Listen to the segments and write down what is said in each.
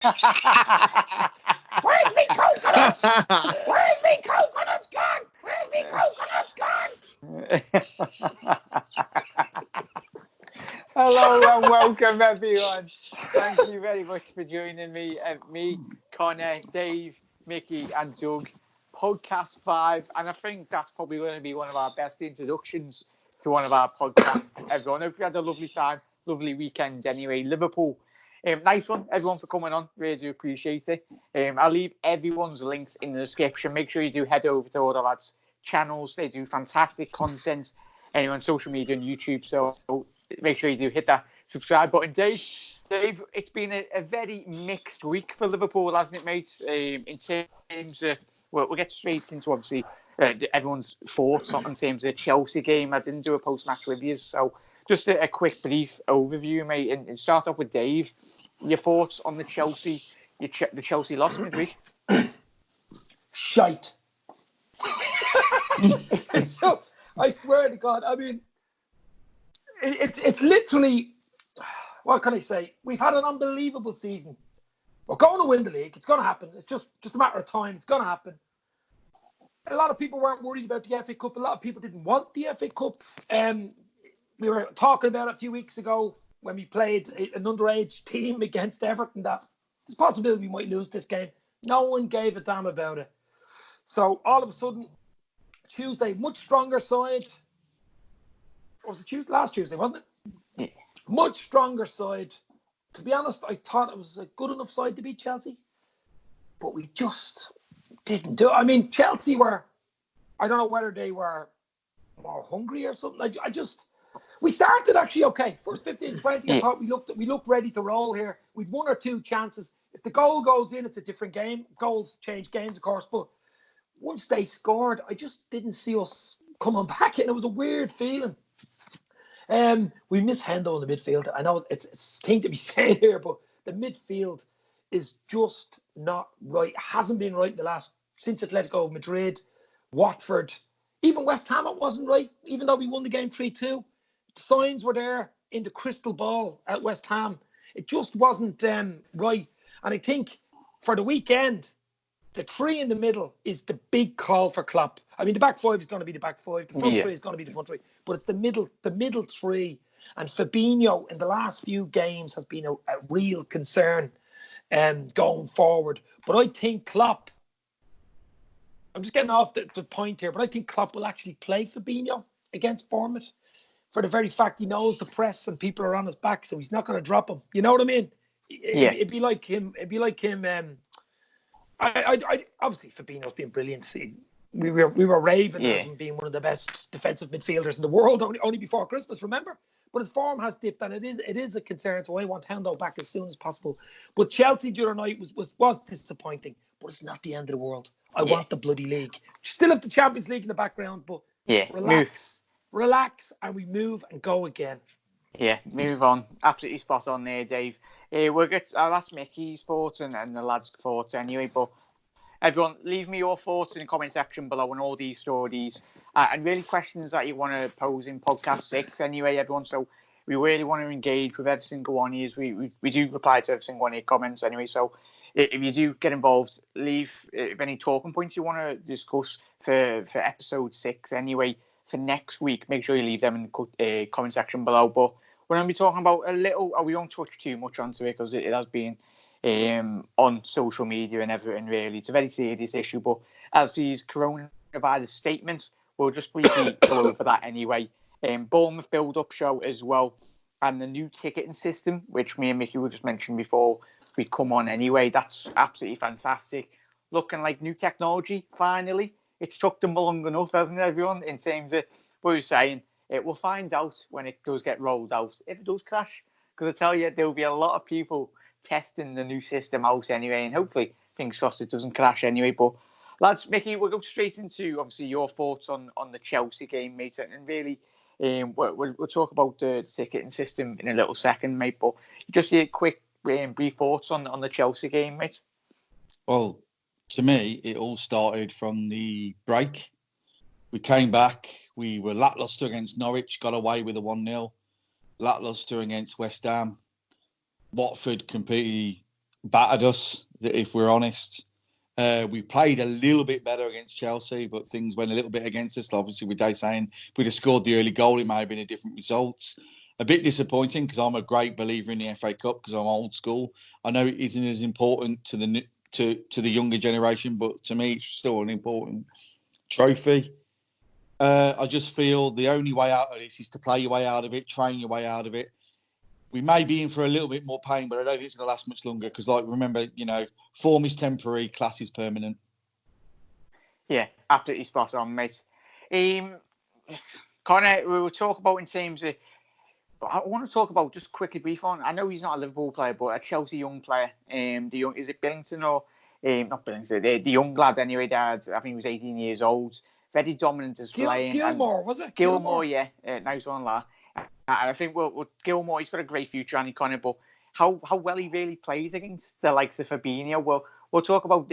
Where's me coconuts? Where's me coconuts gone? Where's me coconuts gone? Hello and welcome, everyone. Thank you very much for joining me. Me, Connor, Dave, Mickey, and Doug. Podcast 5, and I think that's probably going to be one of our best introductions to one of our podcasts. Everyone, hope you had a lovely time, lovely weekend. Anyway, Liverpool. Nice one, everyone, for coming on. Really do appreciate it. I'll leave everyone's links in the description. Make sure you do head over to all the lads' channels. They do fantastic content. Anyway, on social media and YouTube. So make sure you do hit that subscribe button. Dave, it's been a very mixed week for Liverpool, hasn't it, mate? In terms of, we'll get straight into, obviously, everyone's thoughts in terms of the Chelsea game. I didn't do a post-match review, so just a quick, brief overview, mate. And start off with Dave. Your thoughts on the Chelsea loss midweek? Shite. So, I swear to God, I mean, it's literally, what can I say? We've had an unbelievable season. We're going to win the league. It's going to happen. It's just a matter of time. It's going to happen. A lot of people weren't worried about the FA Cup. A lot of people didn't want the FA Cup. We were talking about it a few weeks ago when we played an underage team against Everton that there's a possibility we might lose this game. No one gave a damn about it. So all of a sudden, Tuesday, much stronger side. Or was it Tuesday? Last Tuesday, wasn't it? Yeah. Much stronger side. To be honest, I thought it was a good enough side to beat Chelsea. But we just didn't do it. I mean, Chelsea were, I don't know whether they were more hungry or something. We started actually okay. First 15, 20, I thought we looked ready to roll here. We'd one or two chances. If the goal goes in, it's a different game. Goals change games, of course. But once they scored, I just didn't see us coming back. And it was a weird feeling. We miss Hendo in the midfield. I know it's a thing to be said here, but the midfield is just not right. It hasn't been right in the last, since Atletico Madrid, Watford, even West Ham, it wasn't right, even though we won the game 3-2. The signs were there in the crystal ball at West Ham. It just wasn't right. And I think for the weekend, the three in the middle is the big call for Klopp. I mean, the back five is going to be the back five. The front three is going to be the front three. But it's the middle three. And Fabinho in the last few games has been a real concern going forward. But I think Klopp, I'm just getting off the point here, but I think Klopp will actually play Fabinho against Bournemouth for the very fact he knows the press and people are on his back, so he's not going to drop him. You know what I mean? It'd be like him. I obviously Fabinho's been brilliant. We were raving at him being one of the best defensive midfielders in the world only before Christmas, remember? But his form has dipped, and it is a concern. So I want Hendo back as soon as possible. But Chelsea the other night was disappointing, but it's not the end of the world. I want the bloody league. Still have the Champions League in the background, but relax, and we move and go again. Yeah, move on. Absolutely spot on there, Dave. I'll ask Mickey's thoughts and the lads' thoughts anyway, but everyone, leave me your thoughts in the comment section below on all these stories and really questions that you want to pose in podcast 6 anyway, everyone. So we really want to engage with every single one of you. We do reply to every single one of your comments anyway, so if you do get involved, leave any talking points you want to discuss for episode 6 anyway. For next week, make sure you leave them in the comment section below. But we're going to be talking about a little, we won't touch too much onto it because it has been on social media and everything, really. It's a very serious issue, but as these coronavirus statements, we'll just briefly go over that anyway. Bournemouth build-up show as well, and the new ticketing system, which me and Mickey were just mentioned before we come on anyway. That's absolutely fantastic. Looking like new technology, finally. It's took them long enough, hasn't it, everyone? In terms of what you're saying, we'll find out when it does get rolled out if it does crash. Because I tell you, there will be a lot of people testing the new system out anyway, and hopefully, fingers crossed, it doesn't crash anyway. But lads, Mickey, we'll go straight into obviously your thoughts on the Chelsea game, mate, and really, we'll talk about the ticketing system in a little second, mate. But just a quick, brief thoughts on the Chelsea game, mate. Well, to me, it all started from the break. We came back. We were lacklustre against Norwich, got away with a 1-0. Lacklustre against West Ham. Watford completely battered us, if we're honest. We played a little bit better against Chelsea, but things went a little bit against us. Obviously, with Dave saying if we'd have scored the early goal, it may have been a different result. A bit disappointing because I'm a great believer in the FA Cup because I'm old school. I know it isn't as important to the younger generation, but to me, it's still an important trophy. I just feel the only way out of this is to play your way out of it, train your way out of it. We may be in for a little bit more pain, but I don't think it's going to last much longer because, remember, form is temporary, class is permanent. Yeah, absolutely spot on, mate. Connor, we were talking about in terms of, but I want to talk about just quickly brief on. I know he's not a Liverpool player, but a Chelsea young player. Is it Billington or not Billington? The young lad anyway. Dad, I think he was 18 years old. Very dominant display. Gilmore, was it? Gilmore, yeah. Nice one, lad. And I think Gilmore, he's got a great future, and he kind of. But how well he really plays against the likes of Fabinho. We'll talk about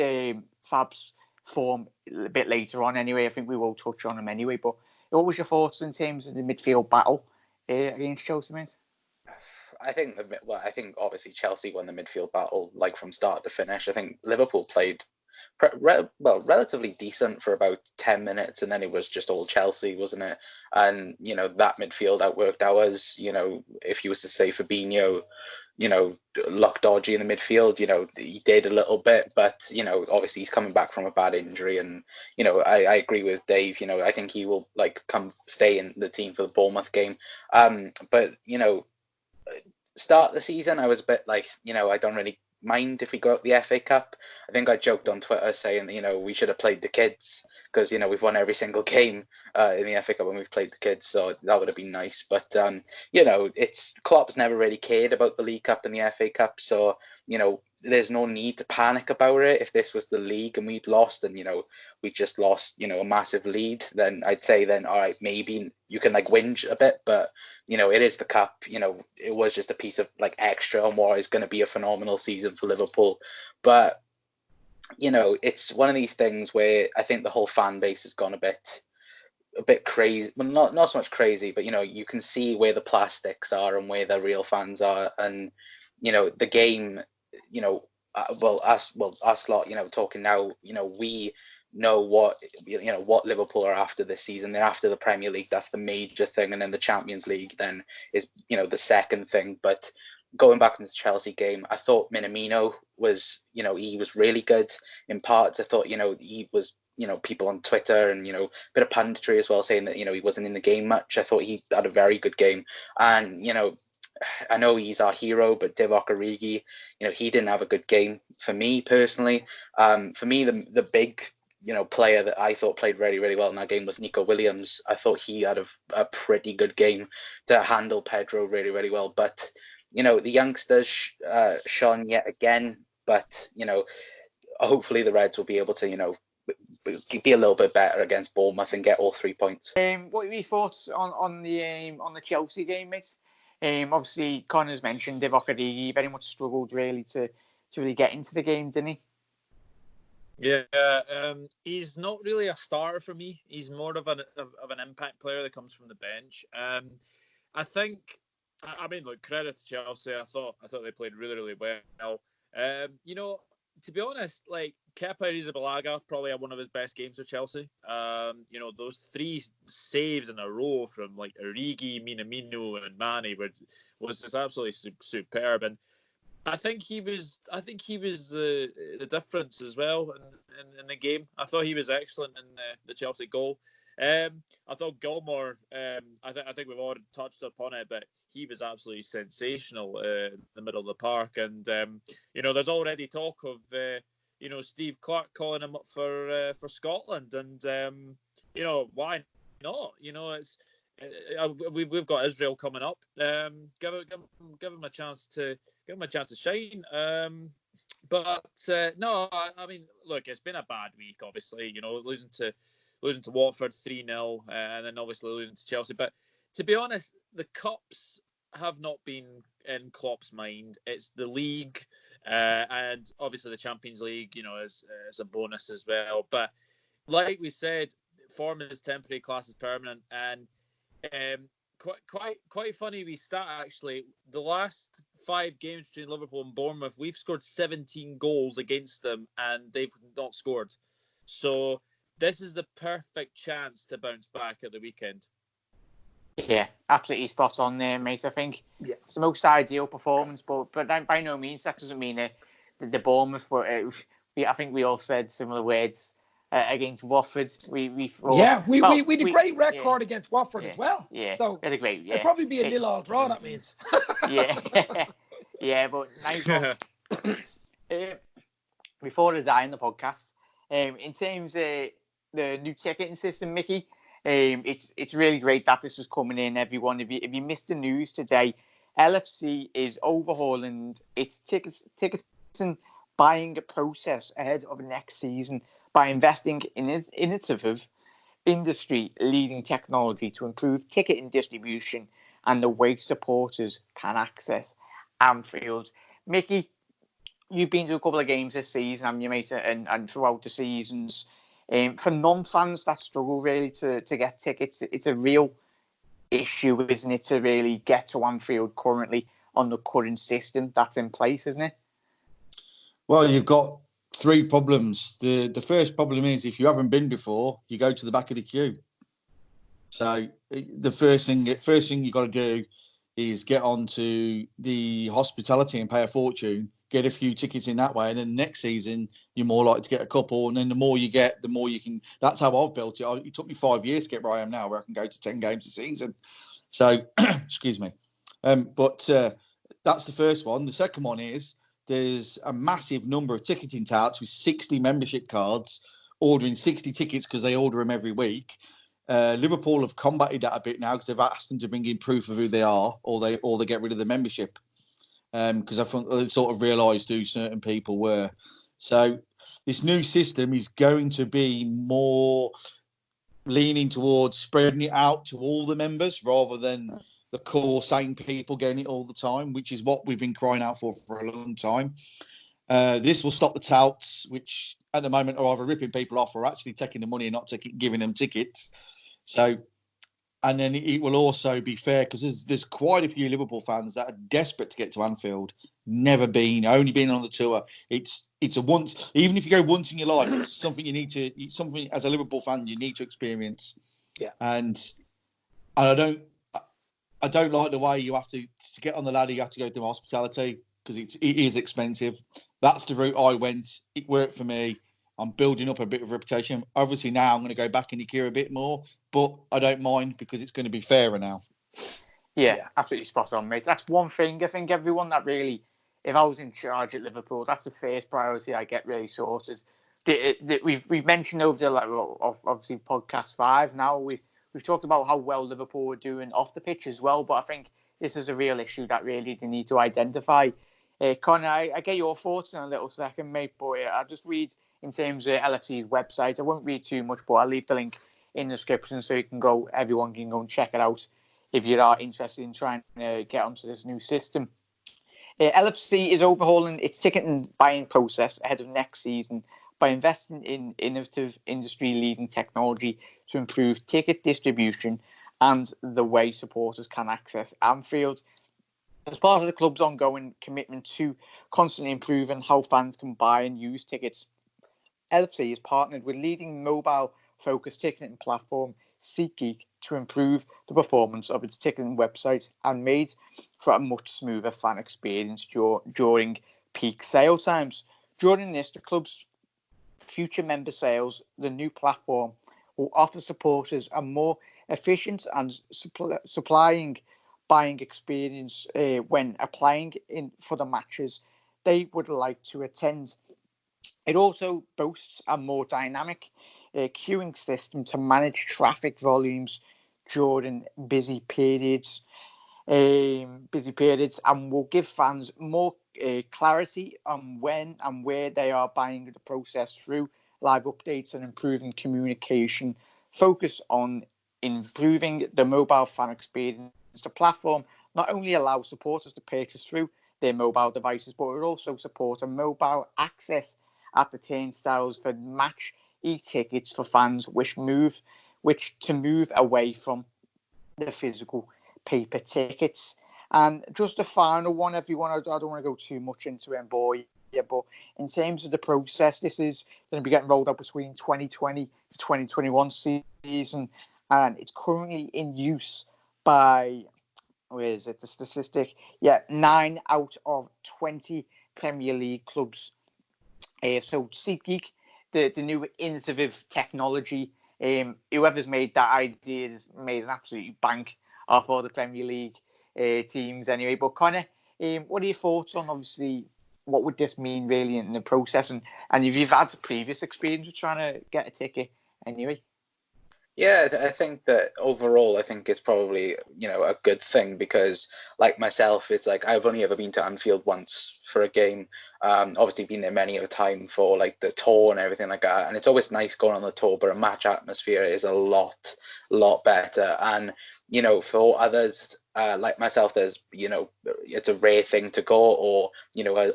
Fab's form a bit later on. Anyway, I think we will touch on him anyway. But what was your thoughts in terms of the midfield battle against Chelsea, mate? I think obviously Chelsea won the midfield battle from start to finish. I think Liverpool played relatively decent for about 10 minutes, and then it was just all Chelsea, wasn't it? And that midfield outworked ours. If you was to say Fabinho looked dodgy in the midfield, he did a little bit, but obviously he's coming back from a bad injury, and I agree with Dave. I think he will stay in the team for the Bournemouth game. But start the season, I was a bit I don't really mind if we go out the FA Cup. I think I joked on Twitter saying we should have played the kids because we've won every single game in the FA Cup when we've played the kids, so that would have been nice. But it's Klopp's never really cared about the League Cup and the FA Cup, so there's no need to panic about it. If this was the league and we'd lost and we just lost a massive lead, then I'd say all right, maybe you can whinge a bit, but it is the cup. It was just a piece of extra on what is going to be a phenomenal season for Liverpool. But it's one of these things where I think the whole fan base has gone a bit crazy. Well, not so much crazy, but you can see where the plastics are and where the real fans are, and the game. Us lot, talking now, we know what Liverpool are after this season. They're after the Premier League. That's the major thing, and then the Champions League then is the second thing. But going back into the Chelsea game, I thought Minamino was he was really good in parts. I thought he was people on Twitter and a bit of punditry as well saying that he wasn't in the game much. I thought he had a very good game, and I know he's our hero, but Divock Origi, he didn't have a good game for me personally. For me, the big player that I thought played really, really well in that game was Nico Williams. I thought he had a pretty good game to handle Pedro really, really well. But the youngsters shone yet again. But hopefully the Reds will be able to be a little bit better against Bournemouth and get all 3 points. What are your thoughts on the Chelsea game, mate? Obviously, Connor's mentioned Divock Origi very much struggled really to really get into the game, didn't he? Yeah, he's not really a starter for me. He's more of an impact player that comes from the bench. I think, look, credit to Chelsea. I thought they played really, really well. To be honest, Kepa Arrizabalaga probably had one of his best games for Chelsea. Those 3 saves in a row from Origi, Minamino, and Mane was just absolutely superb. And I think he was the difference as well in the game. I thought he was excellent in the Chelsea goal. I thought Gilmore, I think we've already touched upon it, but he was absolutely sensational in the middle of the park. And there's already talk of Steve Clark calling him up for Scotland, and why not? It's we've got Israel coming up. Give him a chance to shine. But no, look, it's been a bad week. Obviously, losing to Watford 3-0, and then obviously losing to Chelsea. But to be honest, the cups have not been in Klopp's mind. It's the league, and obviously the Champions League, is a bonus as well. But like we said, form is temporary, class is permanent, and quite funny. We start actually the last 5 games between Liverpool and Bournemouth, we've scored 17 goals against them, and they've not scored. So this is the perfect chance to bounce back at the weekend. Yeah, absolutely spot on there, mate. I think it's the most ideal performance, but by no means that doesn't mean the Bournemouth. I think we all said similar words against Watford. We did a great record against Watford as well. Yeah, so really great. Yeah, it'd probably be a 0-0 draw. That means. Yeah, yeah, but nice one. Before I die in the podcast, in terms of the new ticketing system, Mickey. It's really great that this is coming in, everyone. If you missed the news today, LFC is overhauling its ticketing buying process ahead of next season by investing in innovative, industry-leading technology to improve ticketing distribution and the way supporters can access Anfield. Mickey, you've been to a couple of games this season, haven't you, mate? And throughout the seasons. For non-fans that struggle really to get tickets, it's a real issue, isn't it, to really get to Anfield currently on the current system that's in place, isn't it? Well, you've got 3 problems. The first problem is if you haven't been before, you go to the back of the queue. So the first thing you got to do is get onto the hospitality and pay a fortune, get a few tickets in that way, and then next season you're more likely to get a couple. And then the more you get, the more you can. That's how I've built it. It took me 5 years to get where I am now, where I can go to 10 games a season. So, excuse me. But that's the first one. The second one is there's a massive number of ticketing touts with 60 membership cards ordering 60 tickets because they order them every week. Liverpool have combated that a bit now because they've asked them to bring in proof of who they are, or they get rid of the membership. Because I think they sort of realised who certain people were. So this new system is going to be more leaning towards spreading it out to all the members rather than the core same people getting it all the time, which is what we've been crying out for a long time. This will stop the touts, which at the moment are either ripping people off or actually taking the money and not giving them tickets. So, and then it will also be fair because there's quite a few Liverpool fans that are desperate to get to Anfield, never been, only been on the tour. It's a once, even if you go once in your life, it's something something as a Liverpool fan you need to experience. Yeah, and I don't like the way you have to get on the ladder. You have to go through hospitality because it is expensive. That's the route I went. It worked for me. I'm building up a bit of reputation. Obviously, now I'm going to go back in the queue a bit more, but I don't mind because it's going to be fairer now. Yeah, absolutely spot on, mate. That's one thing. I think everyone that really, if I was in charge at Liverpool, that's the first priority I get really sorted. We've mentioned over the obviously podcast 5 now. We've talked about how well Liverpool are doing off the pitch as well, but I think this is a real issue that really they need to identify. Connor, I get your thoughts in a little second, mate, but I'll just read in terms of LFC's website. I won't read too much, but I'll leave the link in the description so everyone can go and check it out if you are interested in trying to get onto this new system. LFC is overhauling its ticketing buying process ahead of next season by investing in innovative industry-leading technology to improve ticket distribution and the way supporters can access Anfield. As part of the club's ongoing commitment to constantly improving how fans can buy and use tickets, LFC has partnered with leading mobile-focused ticketing platform SeatGeek to improve the performance of its ticketing website and made for a much smoother fan experience during peak sale times. During this, the club's future member sales, the new platform will offer supporters a more efficient and supplying buying experience when applying for the matches they would like to attend. It also boasts a more dynamic queuing system to manage traffic volumes during busy periods, and will give fans more clarity on when and where they are buying the process through live updates and improving communication. Focus on improving the mobile fan experience. The platform not only allows supporters to purchase through their mobile devices, but it also supports a mobile access at the turnstiles for match e-tickets for fans which to move away from the physical paper tickets. And just a final one, everyone. I don't want to go too much into it and bore you, but in terms of the process, this is going to be getting rolled out between 2020 to 2021 season, and it's currently in use by, where is it, the statistic? Yeah, 9 out of 20 Premier League clubs. So SeatGeek, the new innovative technology, whoever's made that idea has made an absolute bank off all the Premier League teams anyway. But Connor, what are your thoughts on, obviously, what would this mean really in the process? And if you've had previous experience with trying to get a ticket anyway? Yeah, I think that overall, I think it's probably, a good thing because, like myself, it's like I've only ever been to Anfield once for a game. Obviously, been there many a time for like the tour and everything like that, and it's always nice going on the tour. But a match atmosphere is a lot better. And for others like myself, there's it's a rare thing to go, or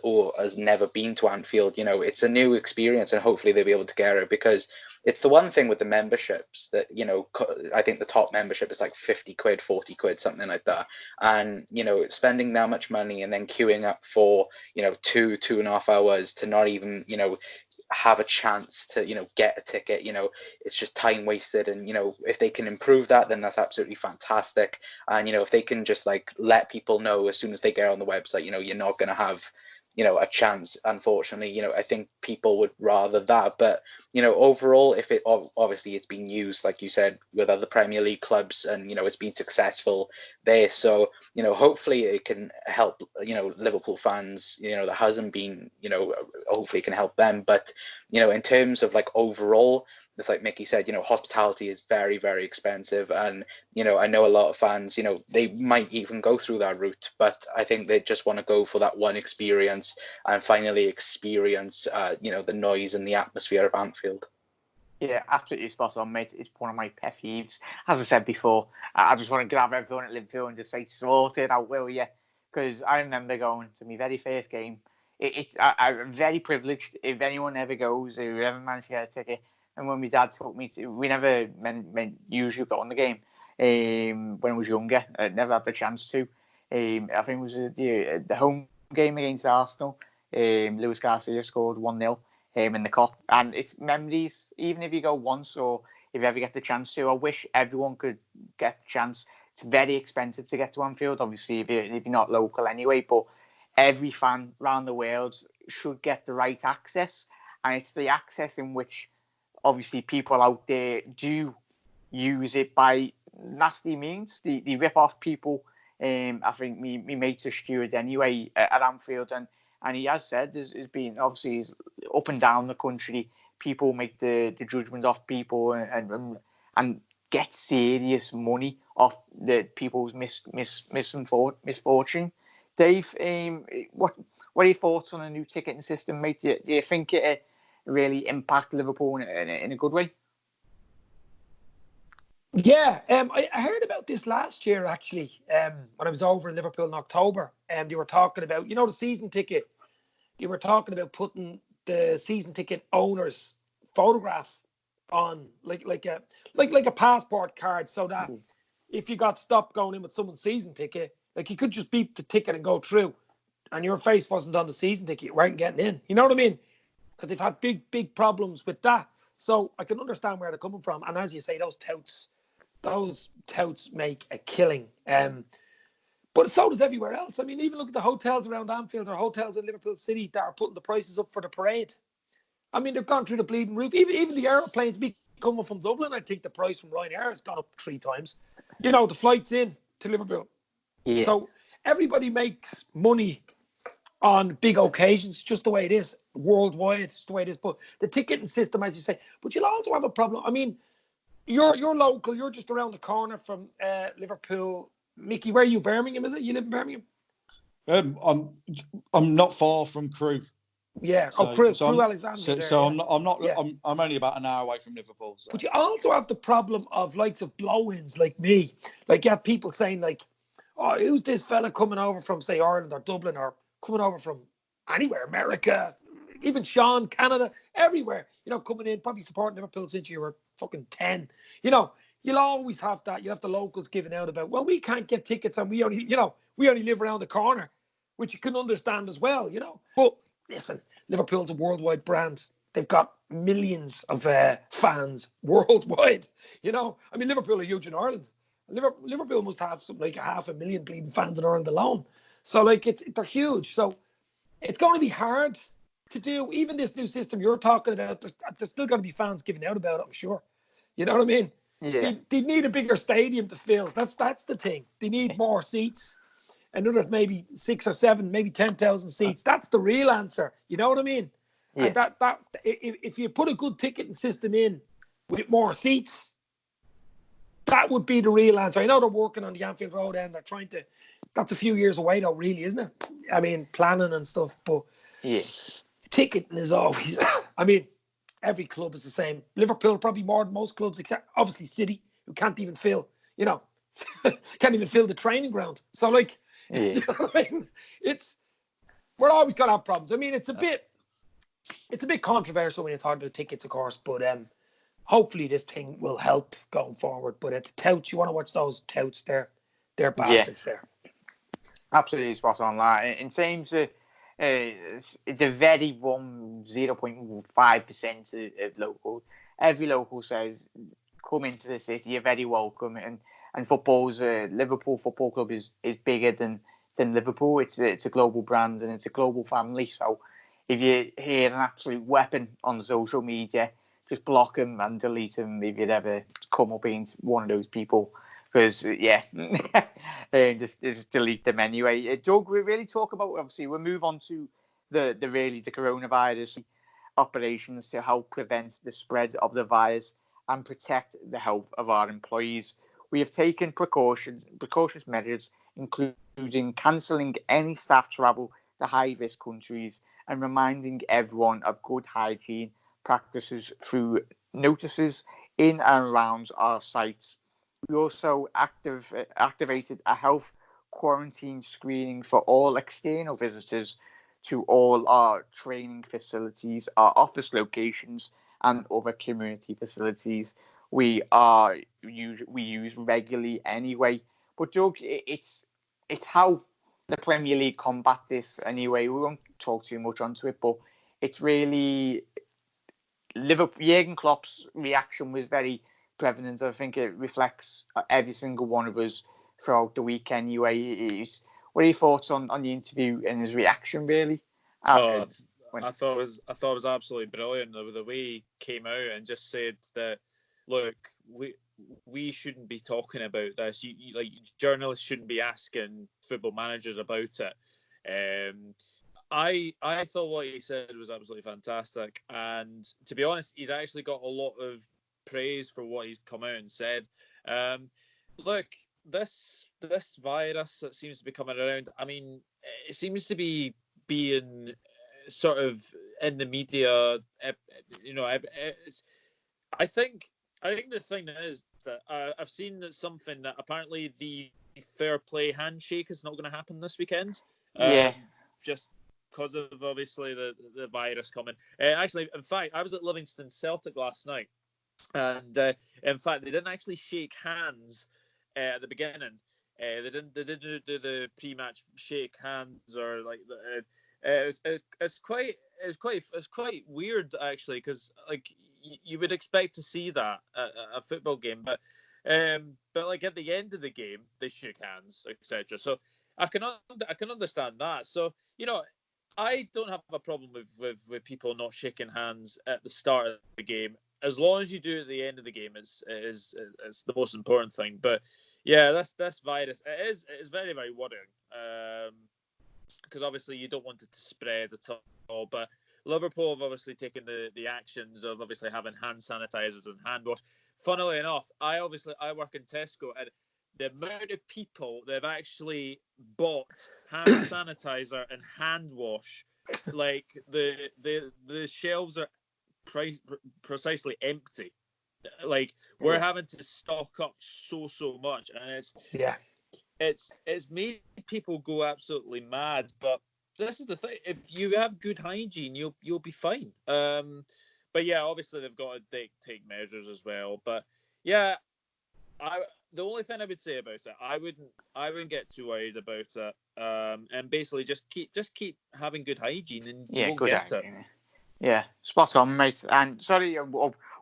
or has never been to Anfield. It's a new experience, and hopefully they'll be able to get it because it's the one thing with the memberships that, I think the top membership is like 50 quid, 40 quid, something like that. And, spending that much money and then queuing up for, 2.5 hours to not even, have a chance to, get a ticket, it's just time wasted. And, if they can improve that, then that's absolutely fantastic. And, if they can just like let people know as soon as they get on the website, you're not going to have, a chance, unfortunately. I think people would rather that. But overall, if it obviously it's been used, like you said, with other Premier League clubs, and it's been successful there, so hopefully it can help Liverpool fans, that hasn't been, hopefully it can help them. But in terms of like overall, it's like Mickey said, hospitality is very, very expensive. And I know a lot of fans, they might even go through that route, but I think they just want to go for that one experience and finally experience the noise and the atmosphere of Anfield. Yeah, absolutely spot on, mate. It's one of my pet peeves. As I said before, I just want to grab everyone at Liverpool and just say, sort it out, will you? Because I remember going to my very first game. I'm very privileged. If anyone ever goes, or whoever managed to get a ticket, and when my dad took me to, we never usually go on the game. When I was younger, I never had the chance to. I think it was the home game against Arsenal. Luis Garcia scored 1-0. In the cup, and it's memories. Even if you go once, or if you ever get the chance to, I wish everyone could get the chance. It's very expensive to get to Anfield, obviously, if you're not local anyway. But every fan around the world should get the right access, and it's the access in which, obviously, people out there do use it by nasty means. They rip off people. I think me mate's a steward anyway at Anfield, and he has said there's been, obviously, up and down the country, people make the judgment off people and get serious money off the people's misfortune. Dave, what are your thoughts on a new ticketing system, mate? Do you think it really impact Liverpool in a good way? Yeah, I heard about this last year, actually, when I was over in Liverpool in October, and they were talking about, the season ticket. You were talking about putting the season ticket owner's photograph on like a passport card, so that if you got stopped going in with someone's season ticket, like you could just beep the ticket and go through, and your face wasn't on the season ticket, you weren't getting in. You know what I mean? Because they've had big problems with that. So I can understand where they're coming from. And as you say, those touts make a killing. But so does everywhere else. I mean, even look at the hotels around Anfield or hotels in Liverpool City that are putting the prices up for the parade. I mean, they've gone through the bleeding roof. Even the aeroplanes coming from Dublin, I think the price from Ryanair has gone up 3 times. The flights in to Liverpool. Yeah. So everybody makes money on big occasions, just the way it is. Worldwide, it's just the way it is. But the ticketing system, as you say, but you'll also have a problem. I mean, you're local. You're just around the corner from Liverpool. Mickey, where are you? Birmingham, is it? You live in Birmingham? I'm not far from Crewe. Yeah. Crewe Alexandria. I'm only about an hour away from Liverpool. So. But you also have the problem of likes of blow-ins like me. Like you have people saying like, "Oh, who's this fella coming over from, say, Ireland or Dublin, or coming over from anywhere, America, even Sean, Canada, everywhere? Coming in, probably supporting Liverpool since you were fucking 10. you'll always have that. You have the locals giving out about, well, we can't get tickets and we only live around the corner, which you can understand as well, But listen, Liverpool's a worldwide brand. They've got millions of fans worldwide, I mean, Liverpool are huge in Ireland. Liverpool must have something like 500,000 bleeding fans in Ireland alone. So, they're huge. So it's going to be hard to do. Even this new system you're talking about, there's still going to be fans giving out about it, I'm sure. You know what I mean? Yeah. They need a bigger stadium to fill. That's the thing. They need more seats. Another maybe 6 or 7, maybe 10,000 seats. That's the real answer. You know what I mean? Yeah. And that if you put a good ticketing system in with more seats, that would be the real answer. I know they're working on the Anfield Road and they're trying to. That's a few years away though, really, isn't it? I mean, planning and stuff, but Yeah. ticketing is always. I mean, every club is the same. Liverpool probably more than most clubs, except obviously City, who can't even fill. Can't even fill the training ground. So Yeah. you know what I mean? We're always gonna have problems. I mean, it's a bit controversial when you talk about tickets, of course, but hopefully this thing will help going forward. But at the touts, you want to watch those touts, they're bastards there. Absolutely spot on that. In terms of it's a very 0.5% of locals. Every local says, come into the city, you're very welcome. And football's Liverpool Football Club is bigger than Liverpool. It's a global brand and it's a global family. So if you hear an absolute weapon on social media, just block them and delete them if you'd ever come up against one of those people. Because, just delete them anyway. Doug, we really talk about, obviously, we'll move on to the coronavirus operations to help prevent the spread of the virus and protect the health of our employees. We have taken precautious measures, including cancelling any staff travel to high-risk countries and reminding everyone of good hygiene practices through notices in and around our sites. We also activated a health quarantine screening for all external visitors to all our training facilities, our office locations, and other community facilities we use regularly anyway. But Doug, it's how the Premier League combat this anyway. We won't talk too much onto it, but it's really Liverpool. Jurgen Klopp's reaction was very prevalent. I think it reflects every single one of us throughout the week anyway. What are your thoughts on the interview and his reaction, really? I thought it was absolutely brilliant the way he came out and just said that, look, we shouldn't be talking about this. Journalists shouldn't be asking football managers about it. I thought what he said was absolutely fantastic, and to be honest, he's actually got a lot of praise for what he's come out and said. Look, this virus that seems to be coming around, I mean, it seems to be being sort of in the media. I think the thing is that I've seen that something that apparently the fair play handshake is not going to happen this weekend. Just because of obviously the virus coming. Actually, in fact, I was at Livingston Celtic last night, and in fact, they didn't actually shake hands at the beginning. They didn't do the pre-match shake hands or like it's quite weird actually, because like you would expect to see that at a football game, but like at the end of the game they shake hands, etc. So I can understand that. So I don't have a problem with people not shaking hands at the start of the game, as long as you do it at the end of the game. It's the most important thing. But yeah, this virus it is very, very worrying, because obviously you don't want it to spread at all. But Liverpool have obviously taken the actions of obviously having hand sanitizers and hand wash. Funnily enough, I work in Tesco, and the amount of people that have actually bought hand sanitizer and hand wash, like the shelves are precisely empty. Like we're having to stock up so much, and it's made people go absolutely mad. But this is the thing: if you have good hygiene, you'll be fine. But yeah, obviously they've got to take measures as well. But yeah, the only thing I would say about it, I wouldn't get too worried about it. And basically just keep having good hygiene, and you won't good get it. idea. Yeah, spot on, mate. And sorry, I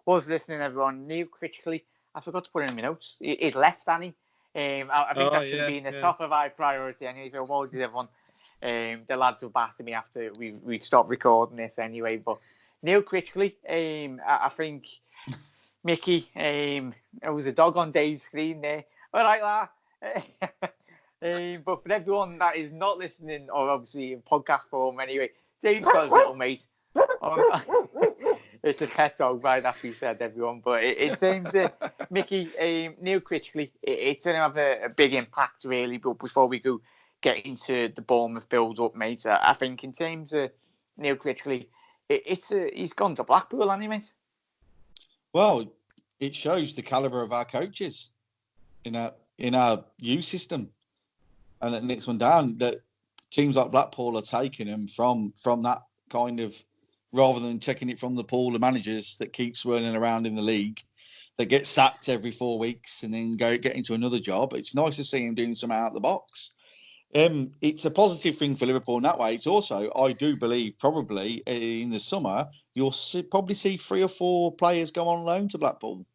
was listening, everyone. Neil critically, I forgot to put in my notes. He's left, Danny. I think that should have been the top of our priority anyway. So apologies, everyone. The lads will batter me after we stop recording this anyway. But Neil critically, I think Mickey, there was a dog on Dave's screen there. All right, la. But for everyone that is not listening, or obviously in podcast form anyway, Dave's got his little mate. It's a pet dog, right? That we said, everyone. But it seems Mickey, Neil critically, it's going to have a big impact, really. But before we go get into the Bournemouth build-up, mate, I think in terms of Neil critically, he's gone to Blackpool, hasn't he, mate? Well, it shows the calibre of our coaches in our youth system. And the next one down, that teams like Blackpool are taking them from that kind of, rather than taking it from the pool of managers that keep swirling around in the league, that get sacked every 4 weeks and then get into another job. It's nice to see him doing some out of the box. It's a positive thing for Liverpool in that way. It's also, I do believe, probably in the summer, you'll probably see 3 or 4 players go on loan to Blackpool.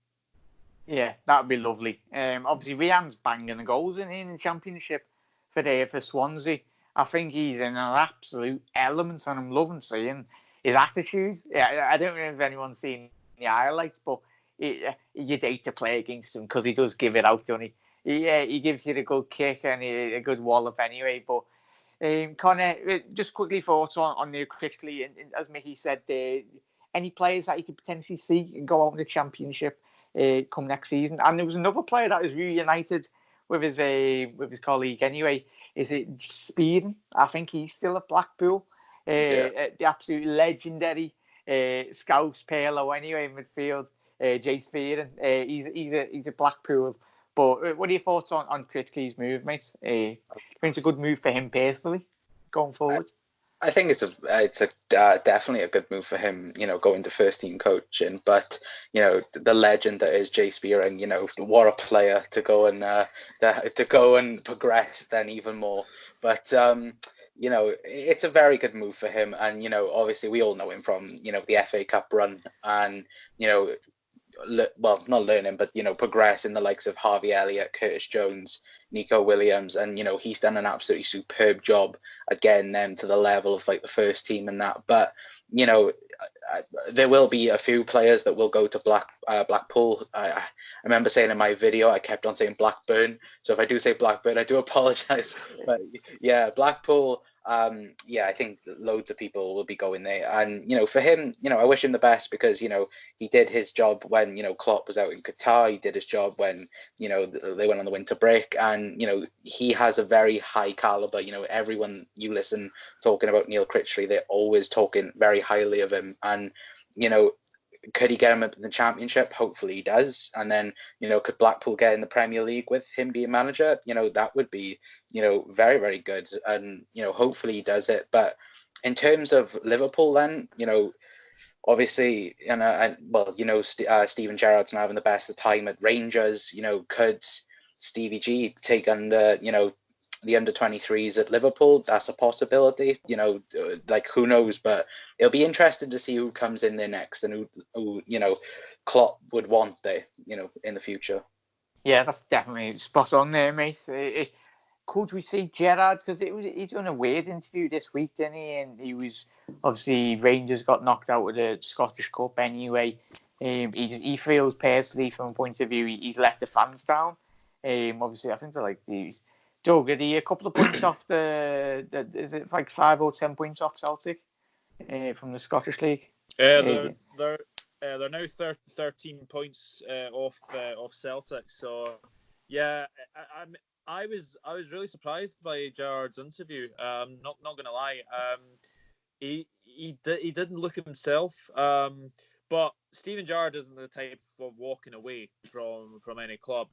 Yeah, that would be lovely. Obviously, Rhiann's banging the goals in the Championship for Swansea. I think he's in an absolute element, and I'm loving seeing his attitude. Yeah, I don't know if anyone's seen the highlights, but you'd hate to play against him because he does give it out, doesn't he? He gives you a good kick and a good wallop anyway. But Connor, just quickly thoughts on Neil critically, and as Mickey said, any players that you could potentially see go out in the Championship come next season. And there was another player that was reunited with his colleague anyway. Is it Spearing? I think he's still at Blackpool. The absolute legendary Scouse Palo anyway in midfield. Jay Spearing. He's a Blackpool. But what are your thoughts on Critically's move, mate? I think it's a good move for him personally going forward. I think it's definitely a good move for him, going to first team coaching. But the legend that is Jay Spearing, what a player to go and progress then even more. But it's a very good move for him, and obviously we all know him from the FA Cup run, and not learning, but progress in the likes of Harvey Elliott, Curtis Jones, Nico Williams, and he's done an absolutely superb job at getting them to the level of like the first team and that. But there will be a few players that will go to Blackpool. I remember saying in my video, I kept on saying Blackburn. So if I do say Blackburn, I do apologise. But yeah, Blackpool. I think loads of people will be going there, and for him, I wish him the best, because he did his job when Klopp was out in Qatar. He did his job when they went on the winter break, and he has a very high caliber. Everyone you listen talking about Neil Critchley, they're always talking very highly of him, and could he get him in the Championship? Hopefully he does. And then, could Blackpool get in the Premier League with him being manager? That would be, very, very good. And, hopefully he does it. But in terms of Liverpool then, obviously, Steven Gerrard's not having the best of time at Rangers. Could Stevie G take under, the under-23s at Liverpool? That's a possibility. Who knows? But it'll be interesting to see who comes in there next, and who Klopp would want there, in the future. Yeah, that's definitely spot on there, mate. Could we see Gerrard? Because he's done a weird interview this week, didn't he? And he was, obviously, Rangers got knocked out of the Scottish Cup anyway. He feels personally, from a point of view, he's let the fans down. Obviously, I think they're like these. Doug, are they a couple of points off is it like 5 or 10 points off Celtic from the Scottish League? They're now 13 points off Celtic. So yeah, I was really surprised by Gerrard's interview. Not gonna lie, he didn't look himself. But Steven Gerrard isn't the type of walking away from any club.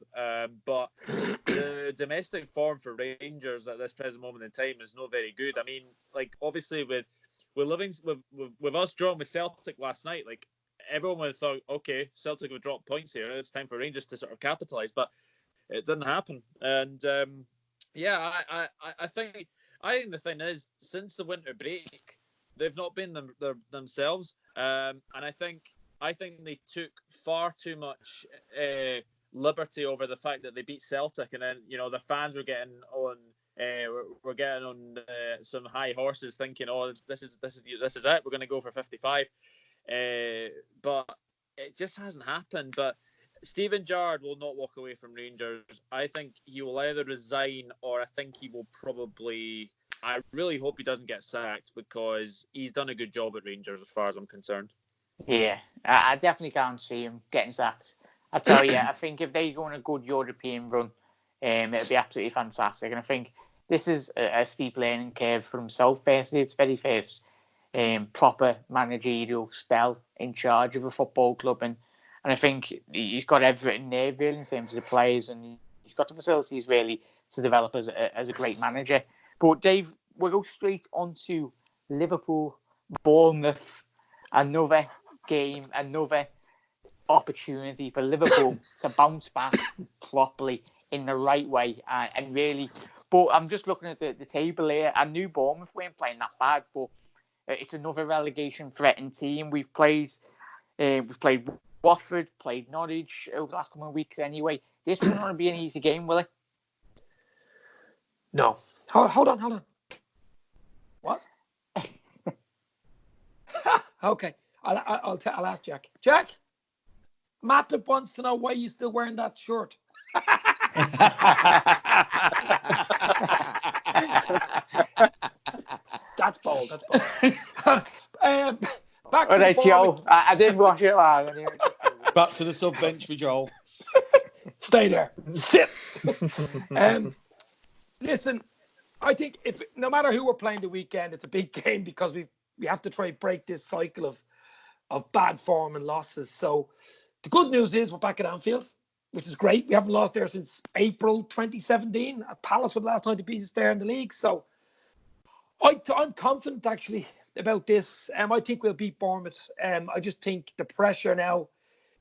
But the domestic form for Rangers at this present moment in time is not very good. I mean, like, obviously with us drawing with Celtic last night, like, everyone would have thought, okay, Celtic have dropped points here. It's time for Rangers to sort of capitalise, but it didn't happen. And I think the thing is, since the winter break, they've not been themselves, and I think they took far too much liberty over the fact that they beat Celtic, and then the fans were getting on. We're getting on some high horses, thinking, "Oh, this is it. We're going to go for 55," but it just hasn't happened. But Stephen Gerrard will not walk away from Rangers. I think he will either resign, or I think he will probably. I really hope he doesn't get sacked, because he's done a good job at Rangers, as far as I'm concerned. Yeah, I definitely can't see him getting sacked. I tell you, I think if they go on a good European run, it'll be absolutely fantastic. And I think this is a steep learning curve for himself, basically. It's very first proper managerial spell in charge of a football club. And I think he's got everything there, really, in terms of the players, and he's got the facilities, really, to develop as a great manager. But, Dave, we'll go straight on to Liverpool, Bournemouth, another game, another opportunity for Liverpool to bounce back properly in the right way and really. But I'm just looking at the table here. I knew Bournemouth weren't playing that bad, but it's another relegation threatened team. We've played Watford, played Norwich over the last couple of weeks anyway. This won't going to be an easy game, will it? No. Hold on. What? Okay. I'll ask Jack. Jack, Matip wants to know why you're still wearing that shirt. That's bold. Back to the Joe. I didn't wash it last. Anyway. Back to the sub bench for Joel. Stay there. Sit. Listen, I think no matter who we're playing the weekend, it's a big game, because we have to try and break this cycle of bad form and losses. So the good news is we're back at Anfield, which is great. We haven't lost there since April 2017. Palace were the last time to beat us there in the league. So I'm confident, actually, about this. I think we'll beat Bournemouth. I just think the pressure now,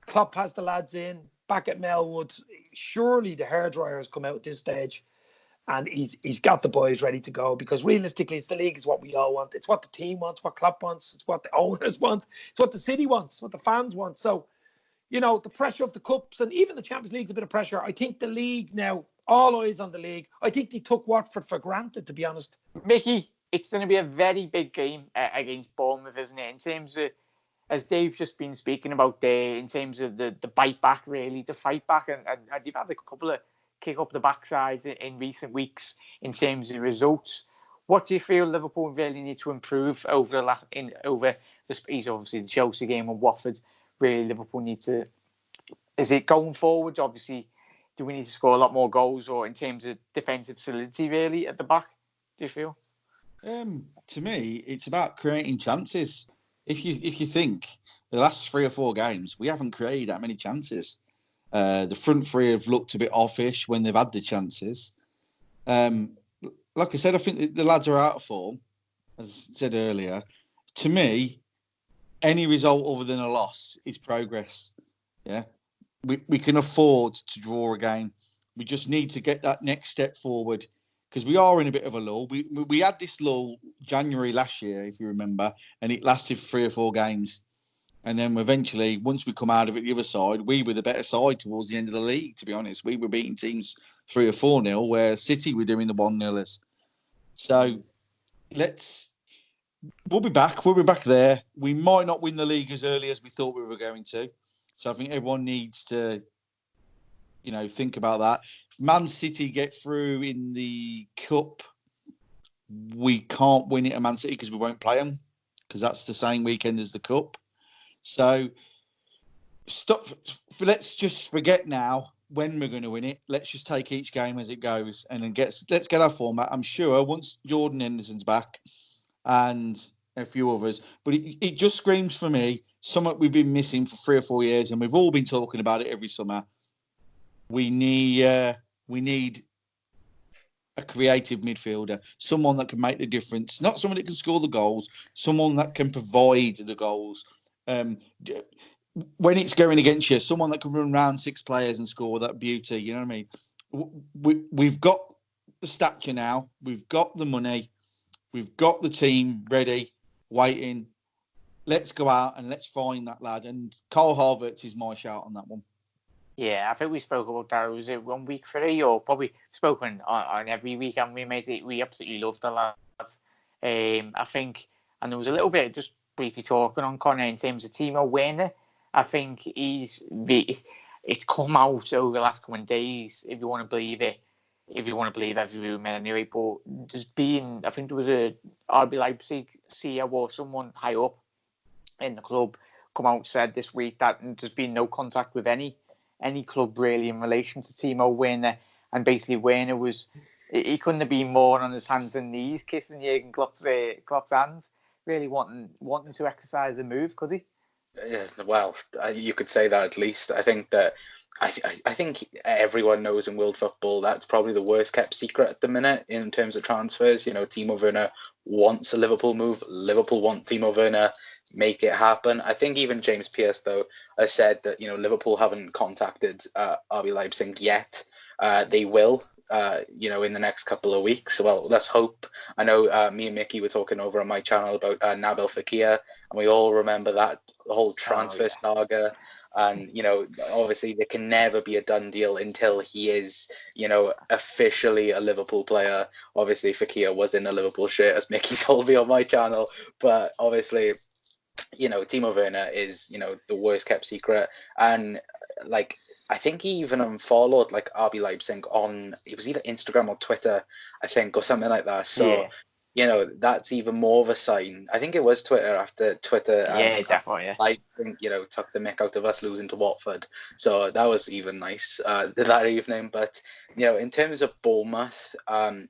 Klopp has the lads in, back at Melwood. Surely the hairdryer has come out at this stage, and he's got the boys ready to go, because realistically, it's the league is what we all want. It's what the team wants, what Klopp wants, it's what the owners want, it's what the city wants, what the fans want. So, the pressure of the cups and even the Champions League's a bit of pressure. I think the league now, all eyes on the league. I think they took Watford for granted, to be honest. Mickey, it's going to be a very big game against Bournemouth, isn't it? In terms of, as Dave's just been speaking about there, in terms of the bite back, really, the fight back, and you've had a couple of kick up the backsides in recent weeks in terms of results. What do you feel Liverpool really need to improve over the obviously the Chelsea game and Watford? Really, Liverpool need to. Is it going forwards? Obviously, do we need to score a lot more goals, or in terms of defensive solidity, really at the back? Do you feel? To me, it's about creating chances. If you think the last 3 or 4 games, we haven't created that many chances. The front three have looked a bit offish when they've had the chances. Like I said, I think the lads are out of form, as I said earlier. To me, any result other than a loss is progress. Yeah, we can afford to draw a game. We just need to get that next step forward, because we are in a bit of a lull. We had this lull January last year, if you remember, and it lasted 3 or 4 games. And then eventually, once we come out of it the other side, we were the better side towards the end of the league, to be honest. We were beating teams 3 or 4-0, where City were doing the 1-0ers. So we'll be back. We'll be back there. We might not win the league as early as we thought we were going to. So I think everyone needs to, think about that. If Man City get through in the Cup, we can't win it at Man City because we won't play them, because that's the same weekend as the Cup. So let's just forget now when we're going to win it. Let's just take each game as it goes, and then let's get our format. I'm sure once Jordan Henderson's back and a few others, but it just screams for me something we've been missing for 3 or 4 years, and we've all been talking about it every summer. We need a creative midfielder, someone that can make the difference, not someone that can score the goals, someone that can provide the goals. when it's going against you, someone that can run around 6 players and score that beauty, you know what I mean? We've got the stature now. We've got the money. We've got the team ready, waiting. Let's go out and let's find that lad. And Cole Havertz is my shout on that one. Yeah, I think we spoke about that. Was it 1 week 3 or probably spoken on every week? And we made it. We absolutely loved the lads. I think, and there was a little bit just briefly talking on Connor in terms of Timo Werner. I think it's come out over the last couple of days, if you want to believe it. If you want to believe every rumour anyway, but just being, I think there was a RB Leipzig CEO or someone high up in the club come out and said this week that there's been no contact with any club really in relation to Timo Werner, and basically Werner he couldn't have been more on his hands and knees kissing Jurgen Klopp's hands, really wanting to exercise the move, could he? Yeah, well, you could say that at least. I think that I think everyone knows in world football that's probably the worst kept secret at the minute in terms of transfers. You know, Timo Werner wants a Liverpool move. Liverpool want Timo Werner. Make it happen. I think even James Pearce, though, has said that, you know, Liverpool haven't contacted RB Leipzig yet. They will, you know, in the next couple of weeks. Well, let's hope. I know me and Mickey were talking over on my channel about Nabil Fekir, and we all remember that whole transfer saga. And, you know, obviously there can never be a done deal until he is, you know, officially a Liverpool player. Obviously, Fekir was in a Liverpool shirt, as Mickey told me on my channel. But obviously, you know, Timo Werner is, you know, the worst kept secret. And like, I think he even unfollowed like RB Leipzig on, it was either Instagram or Twitter, I think, or something like that. So, Yeah. you know, that's even more of a sign. I think it was Twitter after Twitter. Yeah, definitely. Yeah. I think, you know, took the mick out of us losing to Watford. So that was even nice that evening. But, you know, in terms of Bournemouth,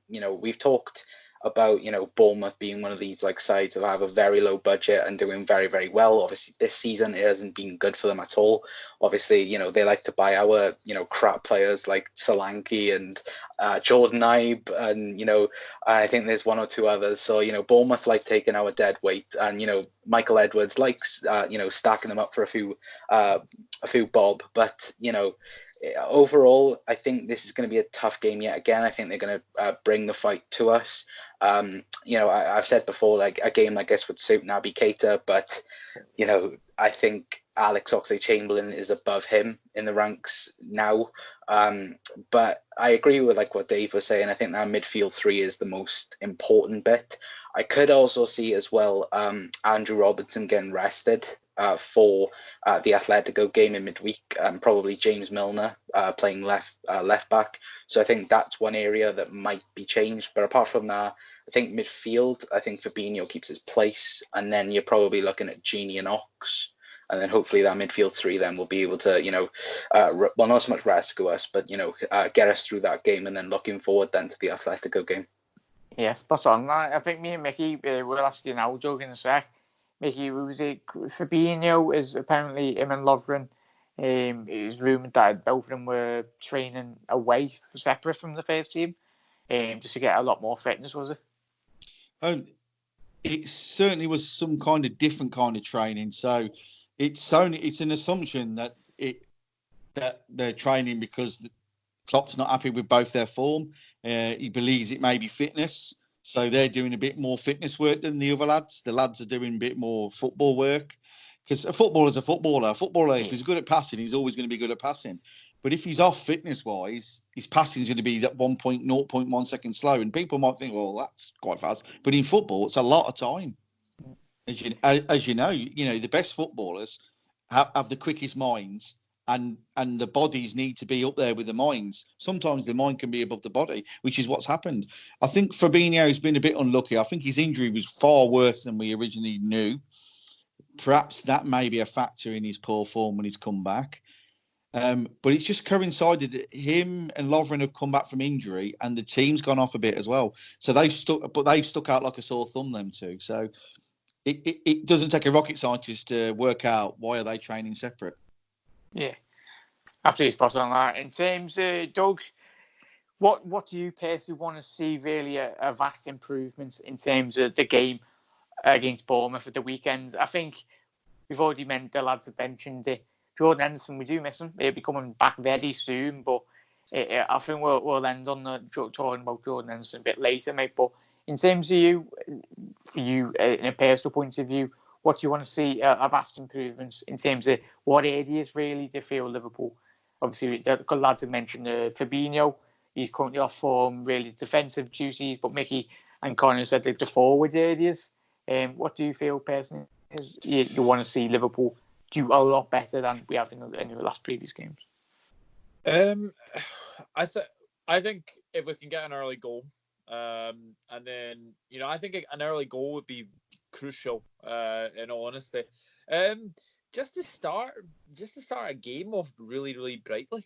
you know, we've talked about, you know, Bournemouth being one of these like sides that have a very low budget and doing very, very well. Obviously, this season it hasn't been good for them at all. Obviously, you know, they like to buy our, you know, crap players like Solanke and Jordan Ibe, and, you know, I think there's one or two others. So, you know, Bournemouth like taking our dead weight, and, you know, Michael Edwards likes, you know, stacking them up for a few bob. But, you know, overall, I think this is going to be a tough game yet again. I think they're going to bring the fight to us. You know, I've said before, like a game like this would suit Naby Keita, but, you know, I think Alex Oxlade-Chamberlain is above him in the ranks now. But I agree with like what Dave was saying. I think that midfield 3 is the most important bit. I could also see as well Andrew Robertson getting rested for the Atletico game in midweek, and probably James Milner playing left back. So I think that's one area that might be changed. But apart from that, I think midfield, I think Fabinho keeps his place, and then you're probably looking at Gini and Ox. And then hopefully that midfield 3 then will be able to, you know, well, not so much rescue us, but, you know, get us through that game, and then looking forward then to the Atletico game. Yeah, spot on. I think me and Mickey will ask you now, joking in a sec. Mickey, was it Fabinho is apparently him and Lovren. It was rumoured that both of them were training away, separate from the first team, just to get a lot more fitness, was it? It certainly was some kind of different kind of training. So it's an assumption that they're training because Klopp's not happy with both their form. He believes it may be fitness. So they're doing a bit more fitness work than the other lads. The lads are doing a bit more football work. Because a footballer's a footballer. A footballer, if he's good at passing, he's always going to be good at passing. But if he's off fitness-wise, his passing is going to be that 0.1 second slow. And people might think, well, that's quite fast. But in football, it's a lot of time. As you know, the best footballers have the quickest minds, and the bodies need to be up there with the minds. Sometimes the mind can be above the body, which is what's happened. I think Fabinho's been a bit unlucky. I think his injury was far worse than we originally knew. Perhaps that may be a factor in his poor form when he's come back. But it's just coincided that him and Lovren have come back from injury, and the team's gone off a bit as well. So they've stuck out like a sore thumb, them two. So it doesn't take a rocket scientist to work out why are they training separate. Yeah, absolutely spot on that. In terms of Doug, what do you personally want to see really a vast improvement in terms of the game against Bournemouth at the weekend? I think we've already the lads have mentioned it. Jordan Henderson, we do miss him. He'll be coming back very soon, but I think we'll end on talking about Jordan Henderson a bit later, mate. But in terms of for you, in a personal point of view, what do you want to see of vast improvements in terms of what areas really do you feel Liverpool? Obviously, the lads have mentioned Fabinho. He's currently off form, really defensive duties, but Mickey and Connor said the forward areas. What do you feel personally? You want to see Liverpool do a lot better than we have in the last previous games? I think if we can get an early goal, and then I think an early goal would be crucial. In all honesty, just to start a game off really, really brightly.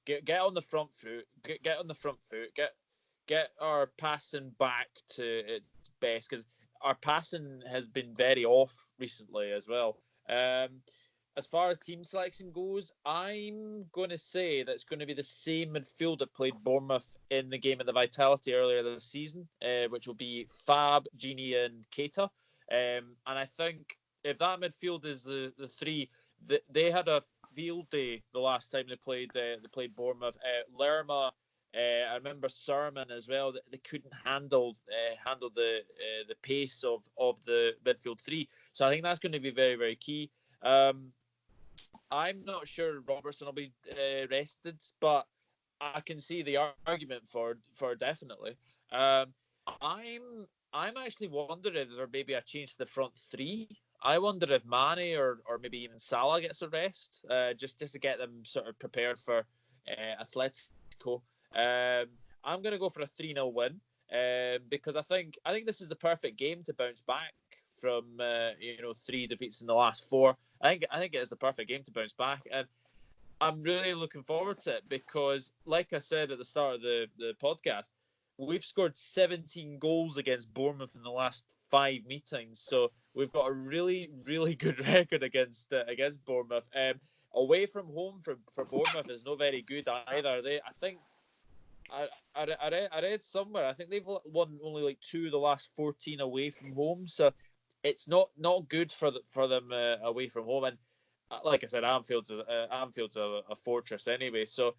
Get on the front foot. Get on the front foot. Get our passing back to its best, because our passing has been very off recently as well. As far as team selection goes, I'm going to say that it's going to be the same midfield that played Bournemouth in the game of the Vitality earlier this season, which will be Fab, Gini, and Keita. And I think if that midfield is the three, they had a field day the last time they played Bournemouth. Lerma, I remember Sermon as well. They couldn't handle the pace of the midfield three. So I think that's going to be very, very key. I'm not sure Robertson will be rested, but I can see the argument for definitely. I'm actually wondering if there maybe a change to the front three. I wonder if Mane or maybe even Salah gets a rest, just to get them sort of prepared for Atletico. I'm going to go for a 3-0 win, because I think this is the perfect game to bounce back from 3 defeats in the last 4. I think it is the perfect game to bounce back, and I'm really looking forward to it because, like I said at the start of the podcast, we've scored 17 goals against Bournemouth in the last 5 meetings, so we've got a really, really good record against Bournemouth. Away from home for Bournemouth is not very good either. I think I read somewhere, I think they've won only like 2 of the last 14 away from home, so it's not good for them away from home. And like I said, Anfield's a fortress anyway. So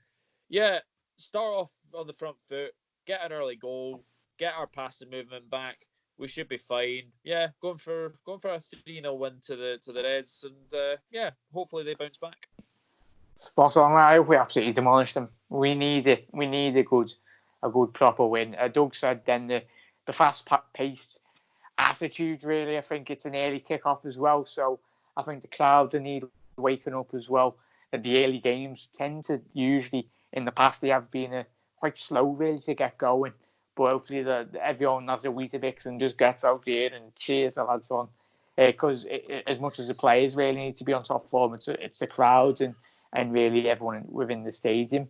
yeah, start off on the front foot, get an early goal, get our passing movement back. We should be fine. Yeah, going for a 3-0 win to the Reds, and yeah, hopefully they bounce back. Spot on. I hope we absolutely demolish them. We need it. We need a good proper win. Doug said then the fast-paced attitude, really. I think it's an early kick-off as well, so I think the crowd need waking up as well. And the early games tend to usually, in the past, they have been quite slow really to get going. But hopefully everyone has a Weetabix and just gets out there and cheers the lads on. Because as much as the players really need to be on top form, it's the crowd and really everyone within the stadium.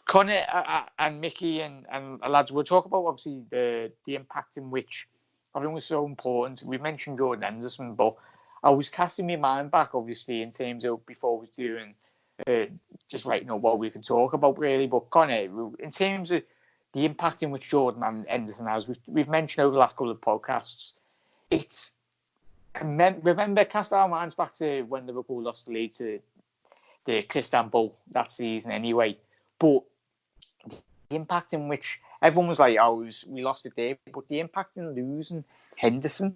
Connor and Mickey and lads, we'll talk about obviously the impact in which I think was so important. We mentioned Jordan Henderson, but I was casting my mind back, obviously, in terms of before we were doing just writing up what we can talk about, really. But Connor, in terms of the impact in which Jordan and Henderson has, we've mentioned over the last couple of podcasts, remember, cast our minds back to when Liverpool lost the lead to the Istanbul that season anyway. But the impact in which everyone was like, we lost it there, but the impact in losing Henderson,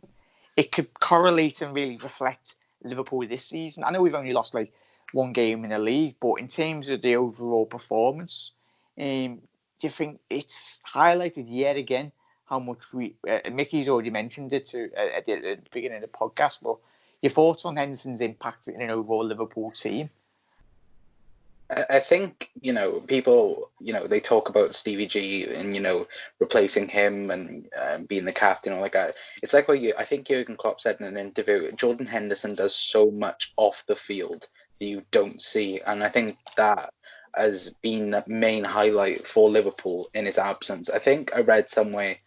it could correlate and really reflect Liverpool this season. I know we've only lost like 1 game in the league, but in terms of the overall performance, do you think it's highlighted yet again how much Mickey's already mentioned it at the beginning of the podcast, but your thoughts on Henderson's impact in an overall Liverpool team? I think, people, they talk about Stevie G and, replacing him and being the captain, all like that. It's like I think Jurgen Klopp said in an interview, Jordan Henderson does so much off the field that you don't see. And I think that has been the main highlight for Liverpool in his absence. I think I read somewhere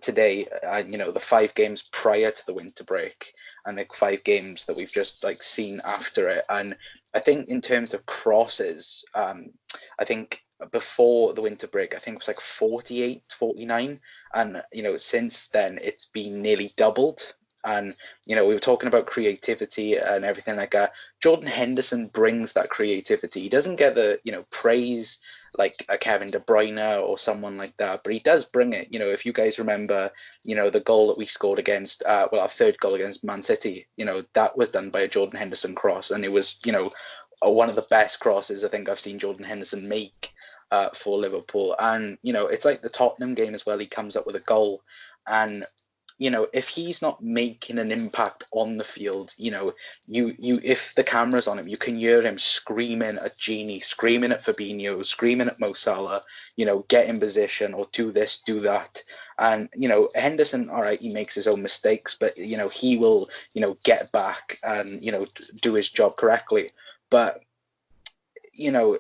today, the 5 games prior to the winter break and the 5 games that we've just seen after it. And I think in terms of crosses, I think before the winter break, I think it was 48, 49. And, since then it's been nearly doubled. And, you know, we were talking about creativity and everything like that. Jordan Henderson brings that creativity. He doesn't get the, you know, praise like a Kevin De Bruyne or someone like that, but he does bring it. You know, if you guys remember, you know, the goal that we scored against, our third goal against Man City, you know, that was done by a Jordan Henderson cross. And it was, you know, one of the best crosses I think I've seen Jordan Henderson make for Liverpool. And, you know, it's like the Tottenham game as well. He comes up with a goal. And, you know, if he's not making an impact on the field, you know, you if the camera's on him, you can hear him screaming at Genie, screaming at Fabinho, screaming at Mo Salah, you know, get in position or do this, do that. And, you know, Henderson, all right, he makes his own mistakes, but, you know, he will, you know, get back and, you know, do his job correctly. But, you know,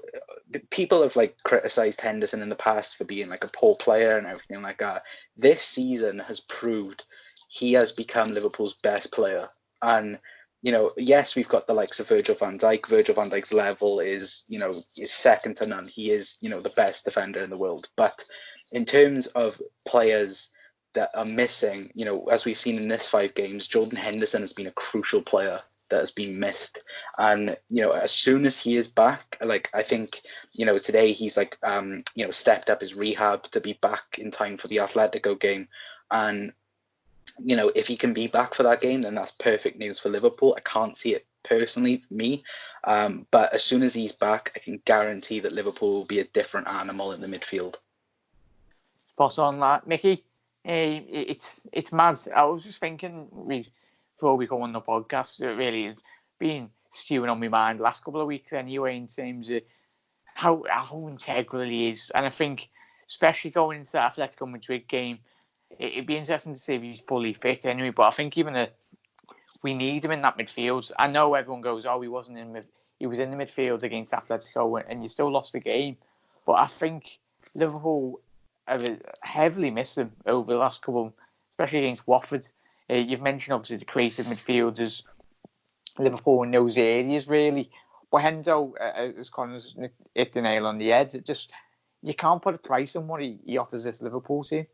people have like criticized Henderson in the past for being like a poor player and everything like that. This season has proved he has become Liverpool's best player. And, you know, yes, we've got the likes of Virgil van Dijk. Virgil van Dijk's level is, you know, is second to none. He is, you know, the best defender in the world. But in terms of players that are missing, you know, as we've seen in this 5 games, Jordan Henderson has been a crucial player that has been missed. And, you know, as soon as he is back, like, I think, you know, today he's like, you know, stepped up his rehab to be back in time for the Atletico game. And, you know, if he can be back for that game, then that's perfect news for Liverpool. I can't see it personally, me. But as soon as he's back, I can guarantee that Liverpool will be a different animal in the midfield. Spot on that, Mickey. It's mad. I was just thinking before we go on the podcast, it really has been stewing on my mind the last couple of weeks anyway, in terms of how integral he is. And I think, especially going into the Atletico Madrid game, it'd be interesting to see if he's fully fit anyway. But I think even we need him in that midfield. I know everyone goes, "Oh, he was in the midfield against Atletico, and you still lost the game." But I think Liverpool have heavily missed him over the last couple, especially against Watford. You've mentioned obviously the creative midfielders, Liverpool in those areas really. But Hendo, as Connor's hit the nail on the head, it just, you can't put a price on what he offers this Liverpool team.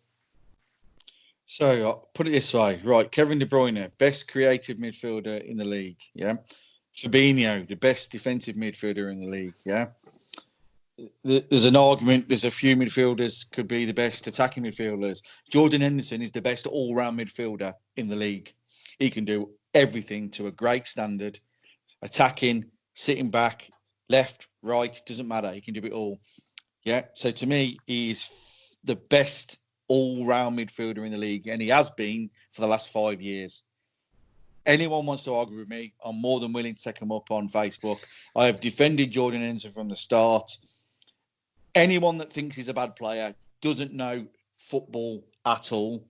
So I'll put it this way, right? Kevin De Bruyne, best creative midfielder in the league, yeah. Fabinho, the best defensive midfielder in the league, yeah. There's an argument. There's a few midfielders could be the best attacking midfielders. Jordan Henderson is the best all-round midfielder in the league. He can do everything to a great standard. Attacking, sitting back, left, right, doesn't matter. He can do it all. Yeah. So to me, he's the best all-round midfielder in the league, and he has been for the last 5 years. Anyone wants to argue with me, I'm more than willing to take him up on Facebook. I have defended Jordan Henderson from the start. Anyone that thinks he's a bad player doesn't know football at all.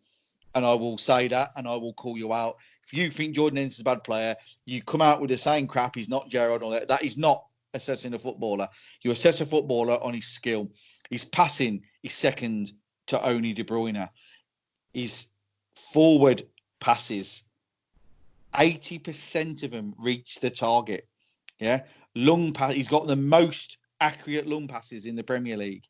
And I will say that, and I will call you out. If you think Jordan Henderson's a bad player, you come out with the same crap. He's not Gerrard or that. That is not assessing a footballer. You assess a footballer on his skill. His passing is second to only De Bruyne. His forward passes, 80% of them reach the target. Yeah, long pass. He's got the most accurate long passes in the Premier League.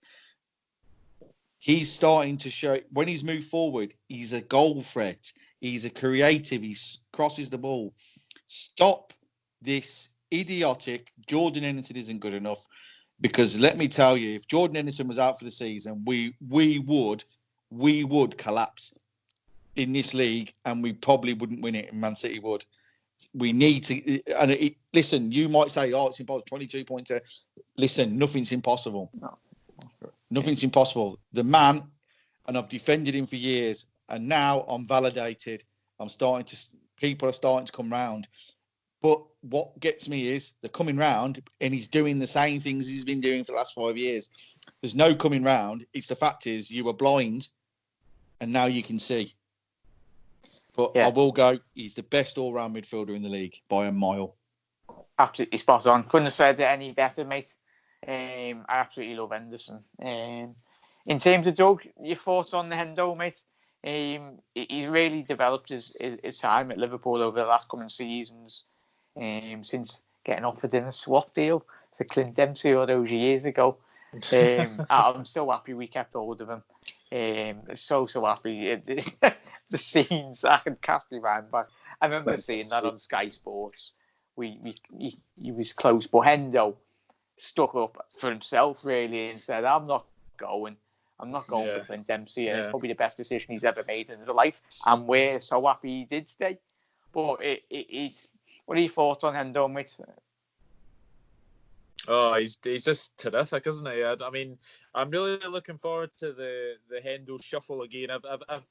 He's starting to show, when he's moved forward, he's a goal threat. He's a creative. He crosses the ball. Stop this idiotic Jordan Henderson isn't good enough, because let me tell you, if Jordan Henderson was out for the season, we would collapse in this league, and we probably wouldn't win it, and Man City would. We need to, and listen, you might say, oh, it's impossible, 22 points. Listen, nothing's impossible. No. Nothing's impossible. The man, and I've defended him for years, and now I'm validated. People are starting to come round. But what gets me is they're coming round, and he's doing the same things he's been doing for the last 5 years. There's no coming round. It's the fact is you were blind, and now you can see. But yeah. I will go, he's the best all-round midfielder in the league by a mile. Absolutely spot on. Couldn't have said it any better, mate. I absolutely love Henderson. In terms of Doug, your thoughts on the Hendo, mate? He's really developed his time at Liverpool over the last coming seasons, since getting offered in a swap deal for Clint Dempsey all those years ago. I'm so happy we kept hold of him. So happy. The scenes, I can cast my mind back. I remember seeing that on Sky Sports. He was close, but Hendo stuck up for himself really and said, "I'm not going. I'm not going for Clint Dempsey," and it's probably the best decision he's ever made in his life. And we're so happy he did stay. But it's what are your thoughts on Hendo, mate? Oh, he's just terrific, isn't he? I mean, I'm really looking forward to the Hendo shuffle again.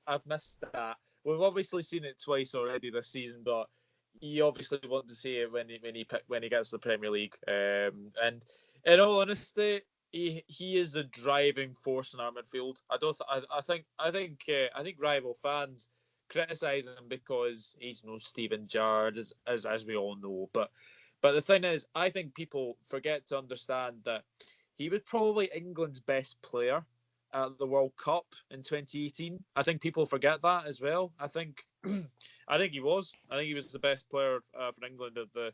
I've missed that. We've obviously seen it twice already this season, but you obviously want to see it when he gets the Premier League. And in all honesty, he is a driving force in our midfield. I think rival fans criticise him because he's no Steven Gerrard, as we all know, But the thing is, I think people forget to understand that he was probably England's best player at the World Cup in 2018. I think people forget that as well. I think he was. I think he was the best player for England at the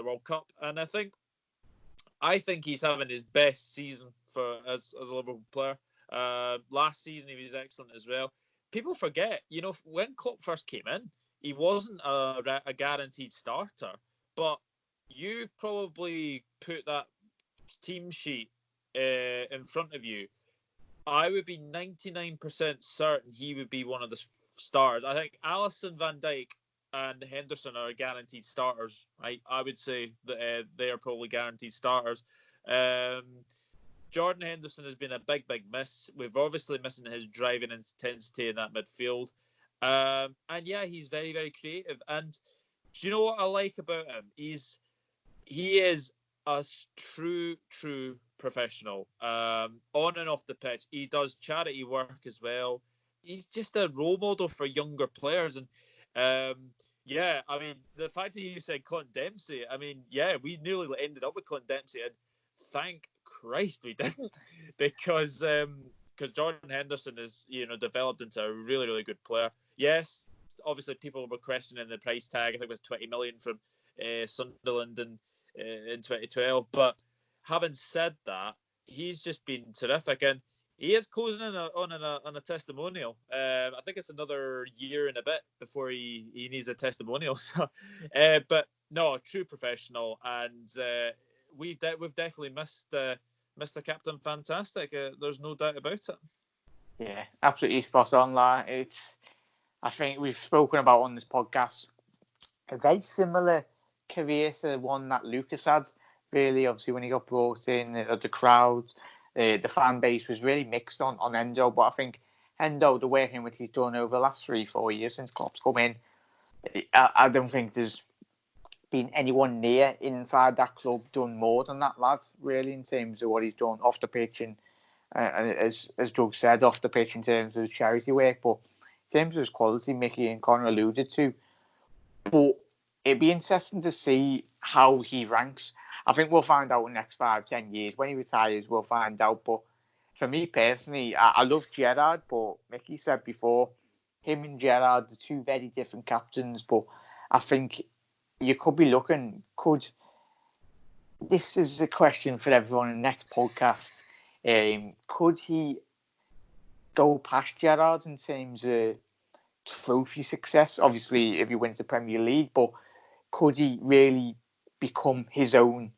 World Cup, and I think he's having his best season as a Liverpool player. Last season he was excellent as well. People forget, when Klopp first came in, he wasn't a guaranteed starter, but you probably put that team sheet in front of you. I would be 99% certain he would be one of the stars. I think Alisson, Van Dijk, and Henderson are guaranteed starters. I would say that they are probably guaranteed starters. Jordan Henderson has been a big miss. We've obviously missing his driving intensity in that midfield. And yeah, he's very, very creative. And do you know what I like about him? He is a true professional. On and off the pitch, he does charity work as well. He's just a role model for younger players. And yeah, I mean, the fact that you said Clint Dempsey, I mean, yeah, we nearly ended up with Clint Dempsey, and thank Christ we didn't, because Jordan Henderson is developed into a really, really good player. Yes, obviously people were questioning the price tag. I think it was 20 million from Sunderland in 2012. But having said that, he's just been terrific, and he is closing in on a testimonial. I think it's another year and a bit before he needs a testimonial. So, but no, a true professional, and we've definitely missed Mr. Captain Fantastic. There's no doubt about it. Yeah, absolutely spot on, like I think we've spoken about on this podcast a very similar career to the one that Lucas had. Really, obviously, when he got brought in, the crowd, the fan base was really mixed on Endo. But I think Endo, the working which he's done over the last 3-4 years since Klopp's come in, I don't think there's been anyone near inside that club done more than that lad, really, in terms of what he's done off the pitch and as Doug said, off the pitch in terms of his charity work. But in terms of his quality, Mickey and Connor alluded to. But it'd be interesting to see how he ranks. I think we'll find out in the next 5-10 years. When he retires, we'll find out. But for me personally, I love Gerrard, but Mickey said before, him and Gerrard are two very different captains. But I think you could be looking, this is a question for everyone in the next podcast. Could he go past Gerrard in terms of trophy success? Obviously, if he wins the Premier League, but could he really become his own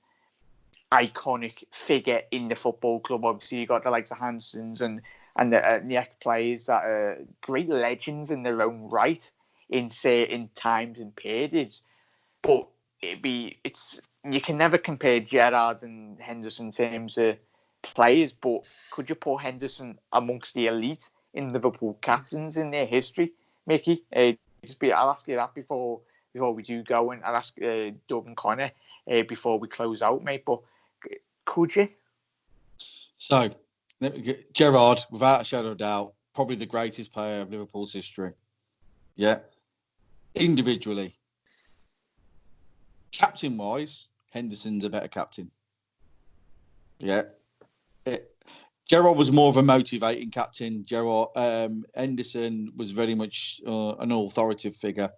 iconic figure in the football club? Obviously, you got the likes of Hansons and the ex-players that are great legends in their own right in certain times and periods. But you can never compare Gerrard and Henderson in terms of players, but could you put Henderson amongst the elite in Liverpool captains in their history, Mickey? I'll ask you that before we do go, and I'll ask Doug and Connor before we close out, mate. But could you? So, Gerrard, without a shadow of doubt, probably the greatest player of Liverpool's history. Yeah. Individually. Captain-wise, Henderson's a better captain. Yeah. Gerrard was more of a motivating captain. Henderson was very much an authoritative figure.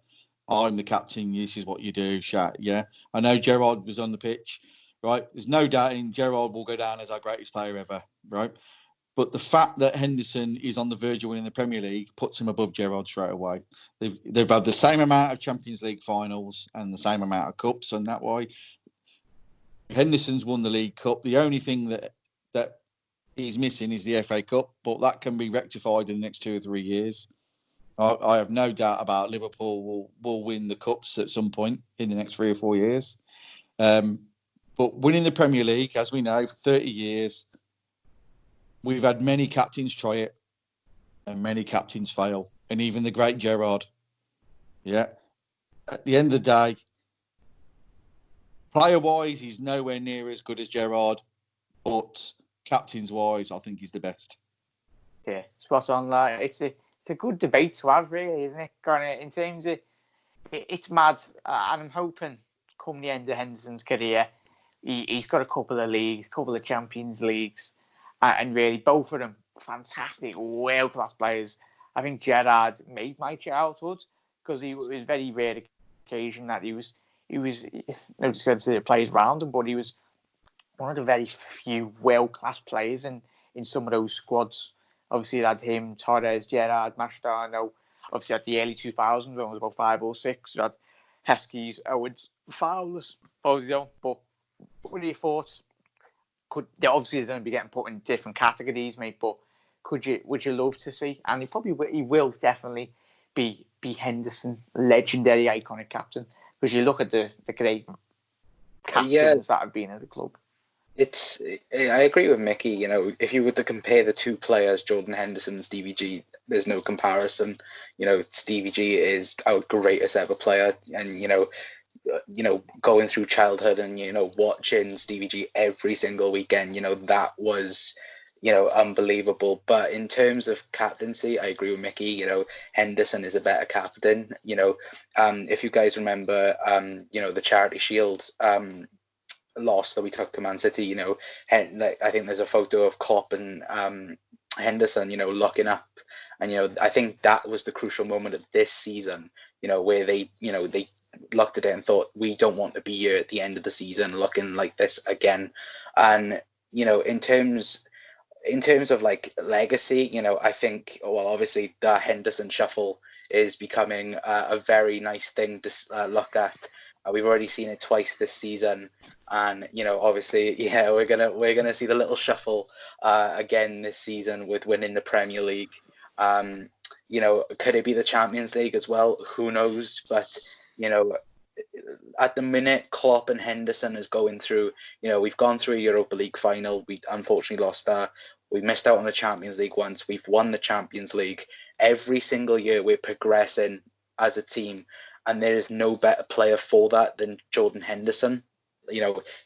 I'm the captain. This is what you do. Yeah. I know Gerrard was on the pitch right? There's no doubting Gerrard will go down as our greatest player ever, right? But the fact that Henderson is on the verge of winning the Premier League puts him above Gerrard straight away. They've had the same amount of Champions League finals and the same amount of cups, and that way Henderson's won the League Cup. The only thing that he's missing is the FA Cup, but that can be rectified in the next 2 or 3 years. I have no doubt about Liverpool will win the cups at some point in the next 3 or 4 years. But winning the Premier League, as we know, 30 years, we've had many captains try it and many captains fail, and even the great Gerrard. Yeah. At the end of the day, player-wise, he's nowhere near as good as Gerrard, but captains-wise, I think he's the best. Yeah, spot on. Like, it's a good debate to have, really, isn't it? Kind of in terms of it's mad, and I'm hoping come the end of Henderson's career, he's got a couple of leagues, a couple of Champions Leagues, and really both of them fantastic, world-class players. I think Gerrard made my childhood because it was a very rare occasion that he was no discredit to the players around him, but he was one of the very few world-class players in some of those squads. Obviously, it had him, Torres, Gerrard, Mascherano. Obviously, at the early 2000s, when it was about 5 or 6, you had Heskey's, Owens, Fowlers, Ozil. But what are your thoughts? Obviously, they're going to be getting put in different categories, mate, but would you love to see? And he will definitely be Henderson, legendary, iconic captain. Because you look at the great captains that have been at the club. I agree with Mickey. You know, if you were to compare the two players, Jordan Henderson and Stevie G, there's no comparison. You know, Stevie G is our greatest ever player, and you know, going through childhood and watching Stevie G every single weekend. You know, that was unbelievable. But in terms of captaincy, I agree with Mickey. You know, Henderson is a better captain. You know, if you guys remember, the Charity Shield loss that we took to Man City, you know, I think there's a photo of Klopp and Henderson, looking up, and I think that was the crucial moment of this season, where they looked at it and thought, we don't want to be here at the end of the season looking like this again. And in terms of like legacy, I think, well, obviously the Henderson shuffle is becoming a very nice thing to look at. We've already seen it twice this season, and obviously, we're gonna see the little shuffle again this season with winning the Premier League. Could it be the Champions League as well? Who knows? But at the minute, Klopp and Henderson is going through. We've gone through a Europa League final. We unfortunately lost that. We missed out on the Champions League once. We've won the Champions League. Every single year, we're progressing as a team, and there is no better player for that than Jordan Henderson.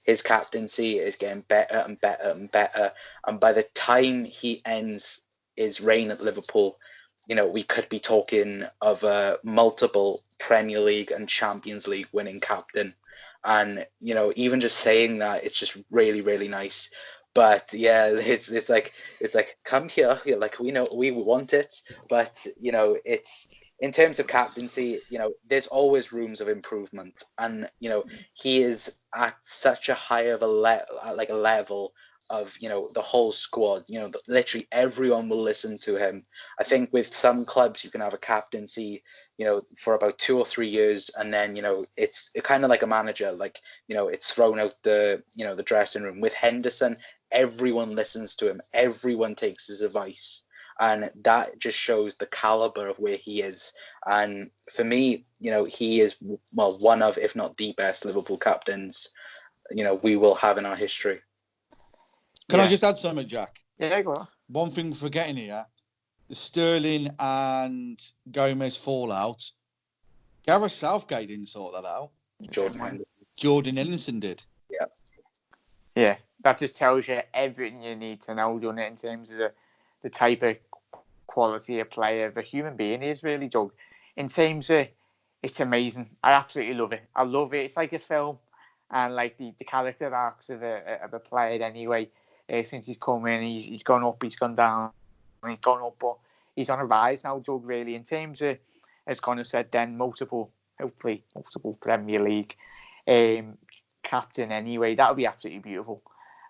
His captaincy is getting better and better and better. And by the time he ends his reign at Liverpool, we could be talking of a multiple Premier League and Champions League winning captain. And, even just saying that, it's just really, really nice. But yeah, it's like, come here. Like, we know we want it, but it's, in terms of captaincy, there's always rooms of improvement, and he is at such a high of a level of the whole squad. Literally everyone will listen to him. I think with some clubs you can have a captaincy for about 2 or 3 years, and then it's kind of like a manager, like it's thrown out the the dressing room. With Henderson, everyone listens to him, everyone takes his advice, and that just shows the caliber of where he is. And for me, he is, well, one of, if not the best Liverpool captains we will have in our history. Can I just add something, Jack? Yeah, go on. One thing we're forgetting here, the Sterling and Gomez fallout, Gareth Southgate didn't sort that out. Jordan Henderson did. Yeah. Yeah, that just tells you everything you need to know, doesn't it, in terms of the type of quality of player, the human being he is, really, Doug. In terms of, it's amazing. I absolutely love it. I love it. It's like a film, and like the character arcs of a player anyway. Since he's come in, he's gone up, he's gone down, he's gone up, but he's on a rise now, Doug, really. In terms of, as Connor said then, hopefully multiple Premier League, captain anyway. That would be absolutely beautiful.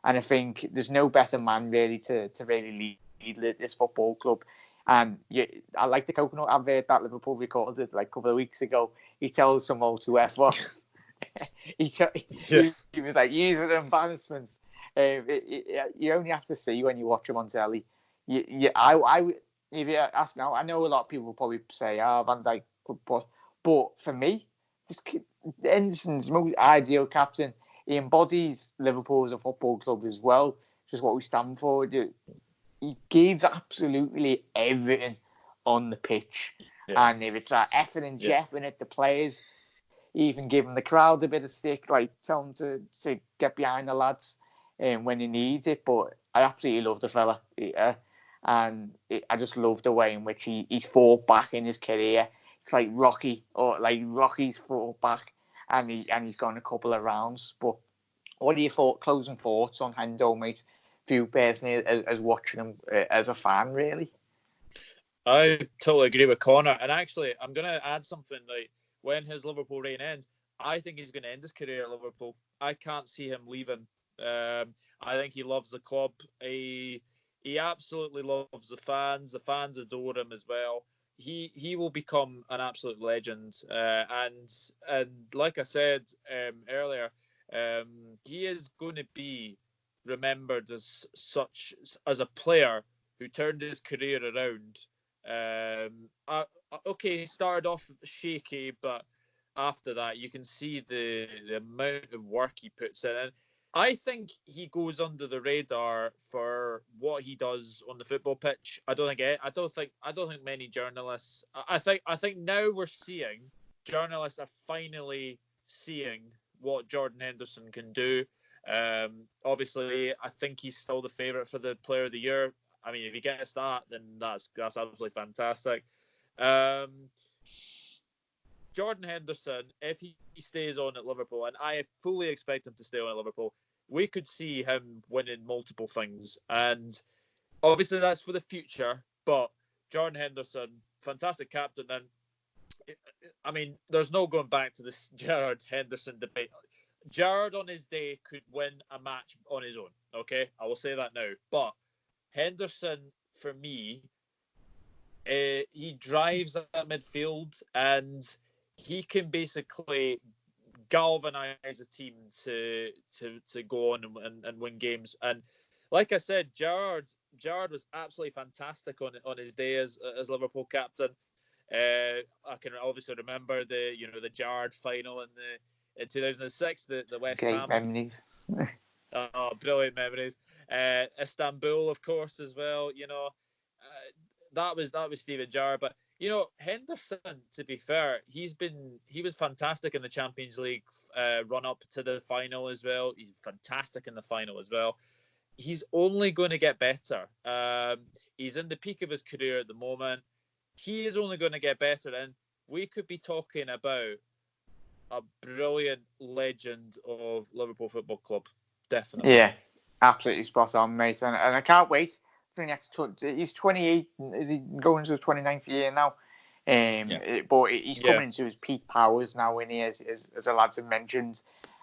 And I think there's no better man really to really lead this football club. And I like the coconut advert that Liverpool recorded like a couple of weeks ago. He tells them all to F off. he was like, use an embarrassment. You only have to see when you watch him on telly. If you ask now, I know a lot of people will probably say, Van Dijk, but for me, Henderson's most ideal captain. He embodies Liverpool as a football club as well, which is what we stand for. He gives absolutely everything on the pitch. Yeah. And if it's effing and jeffing at the players, even giving the crowd a bit of stick, like tell them to get behind the lads when he needs it. But I absolutely love the fella. I just love the way in which he's fought back in his career. It's like Rocky, or like Rocky's fought back, and he's gone a couple of rounds. But what are your closing thoughts on Hendo, mate? For you personally, as watching him as a fan, really? I totally agree with Connor. And actually, I'm going to add something. Like, when his Liverpool reign ends, I think he's going to end his career at Liverpool. I can't see him leaving. I think he loves the club. He absolutely loves the fans. The fans adore him as well. He will become an absolute legend. And like I said earlier, he is going to be remembered as a player who turned his career around. Okay, he started off shaky, but after that, you can see the amount of work he puts in. And I think he goes under the radar for what he does on the football pitch. I don't think many journalists. I think now we're seeing journalists are finally seeing what Jordan Henderson can do. Obviously, I think he's still the favourite for the Player of the Year. I mean, if he gets that, then that's absolutely fantastic. Jordan Henderson, if he stays on at Liverpool, and I fully expect him to stay on at Liverpool, we could see him winning multiple things. And obviously that's for the future, but Jordan Henderson, fantastic captain. And I mean, there's no going back to this Gerrard Henderson debate. Gerrard on his day could win a match on his own, okay? I will say that now. But Henderson, for me, he drives at midfield, and he can basically galvanize a team to go on and win games. And like I said, Gerrard was absolutely fantastic on his day as Liverpool captain. I can obviously remember the Gerrard final in 2006, the West Ham. Great memories. Oh, brilliant memories. Istanbul, of course, as well. That was Steven Gerrard. But Henderson, to be fair, he was fantastic in the Champions League run up to the final as well. He's fantastic in the final as well. He's only going to get better. He's in the peak of his career at the moment. He is only going to get better, and we could be talking about a brilliant legend of Liverpool Football Club. Definitely. Yeah, absolutely spot on, mate. And I can't wait for the next. He's 28. Is he going into his 29th year now? But he's coming into his peak powers now, when he is, as the lads have mentioned.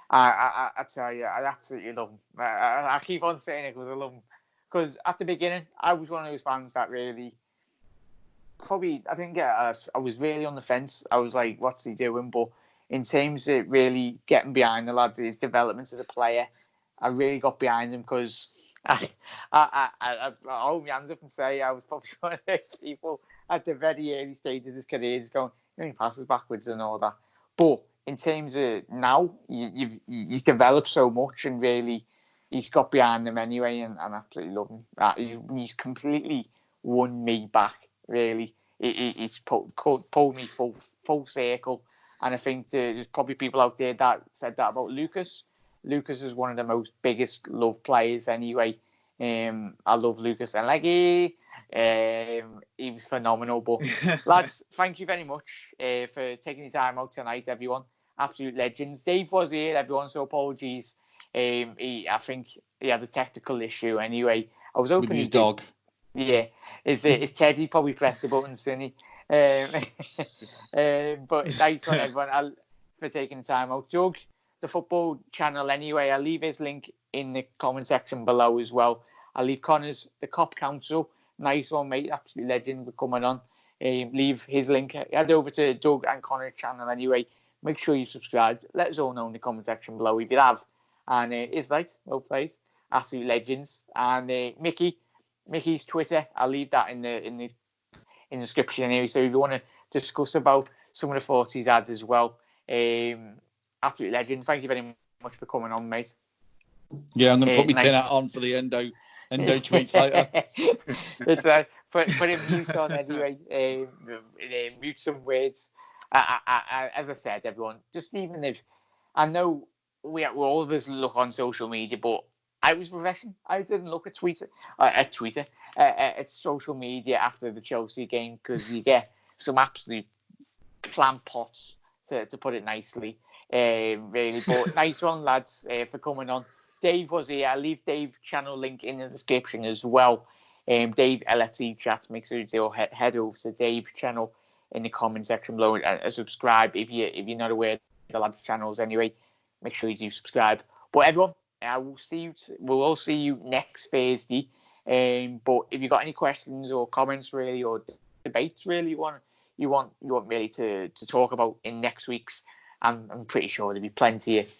I tell you, I absolutely love him. I keep on saying it because I love him. Because at the beginning, I was one of those fans that really, I was really on the fence. I was like, what's he doing? But in terms of really getting behind the lads, his development as a player, I really got behind him, because I hold my hands up and say I was probably one of those people at the very early stage of his career just going, he passes backwards and all that. But in terms of now, he's developed so much, and really he's got behind him anyway, and I absolutely love him. He's completely won me back, really. He's pulled me full circle. And I think there's probably people out there that said that about Lucas. Lucas is one of the most biggest loved players anyway. I love Lucas, and he was phenomenal. But lads, thank you very much for taking the time out tonight, everyone. Absolute legends. Dave was here, everyone, so apologies. I think he had a technical issue anyway. I was hoping with his dog. Yeah, his Teddy probably pressed the buttons, didn't he? But thanks on everyone for taking the time out. Doug, the football channel anyway. I'll leave his link in the comment section below as well. I'll leave Connor's, the Cop Council. Nice one, mate. Absolute legend for coming on. Leave his link. Head over to Doug and Connor's channel anyway. Make sure you subscribe. Let us all know in the comment section below if you have. And it's nice. Well played. Absolute legends. And Mickey's Twitter. I'll leave that in the description anyway. So if you want to discuss about some of the thoughts he's had as well. Absolute legend. Thank you very much for coming on, mate. Yeah, I'm going to put my Nice. tin hat on for the endo tweets later. It's put a mute on anyway. Mute some words. As I said, everyone, just even if I know we always look on social media, but I was professional. I didn't look at Twitter, at social media after the Chelsea game because you get some absolute plant pots, to put it nicely. Really, but nice one, lads, for coming on. Dave was here. I'll leave Dave's channel link in the description as well. Dave LFC Chat. Make sure you head over to Dave's channel in the comment section below and subscribe if you're not aware of the lads' channels anyway. Make sure you do subscribe. But everyone, I will see you. We'll all see you next Thursday. But if you got any questions or comments really or debates really you want really to talk about in next week's, I'm pretty sure there'll be plenty of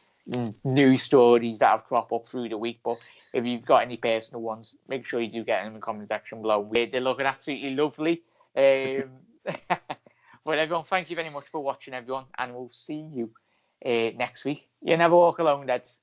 news stories that have cropped up through the week. But if you've got any personal ones, make sure you do get them in the comment section below. They're looking absolutely lovely. But everyone, thank you very much for watching, everyone, and we'll see you next week. You never walk alone, lads.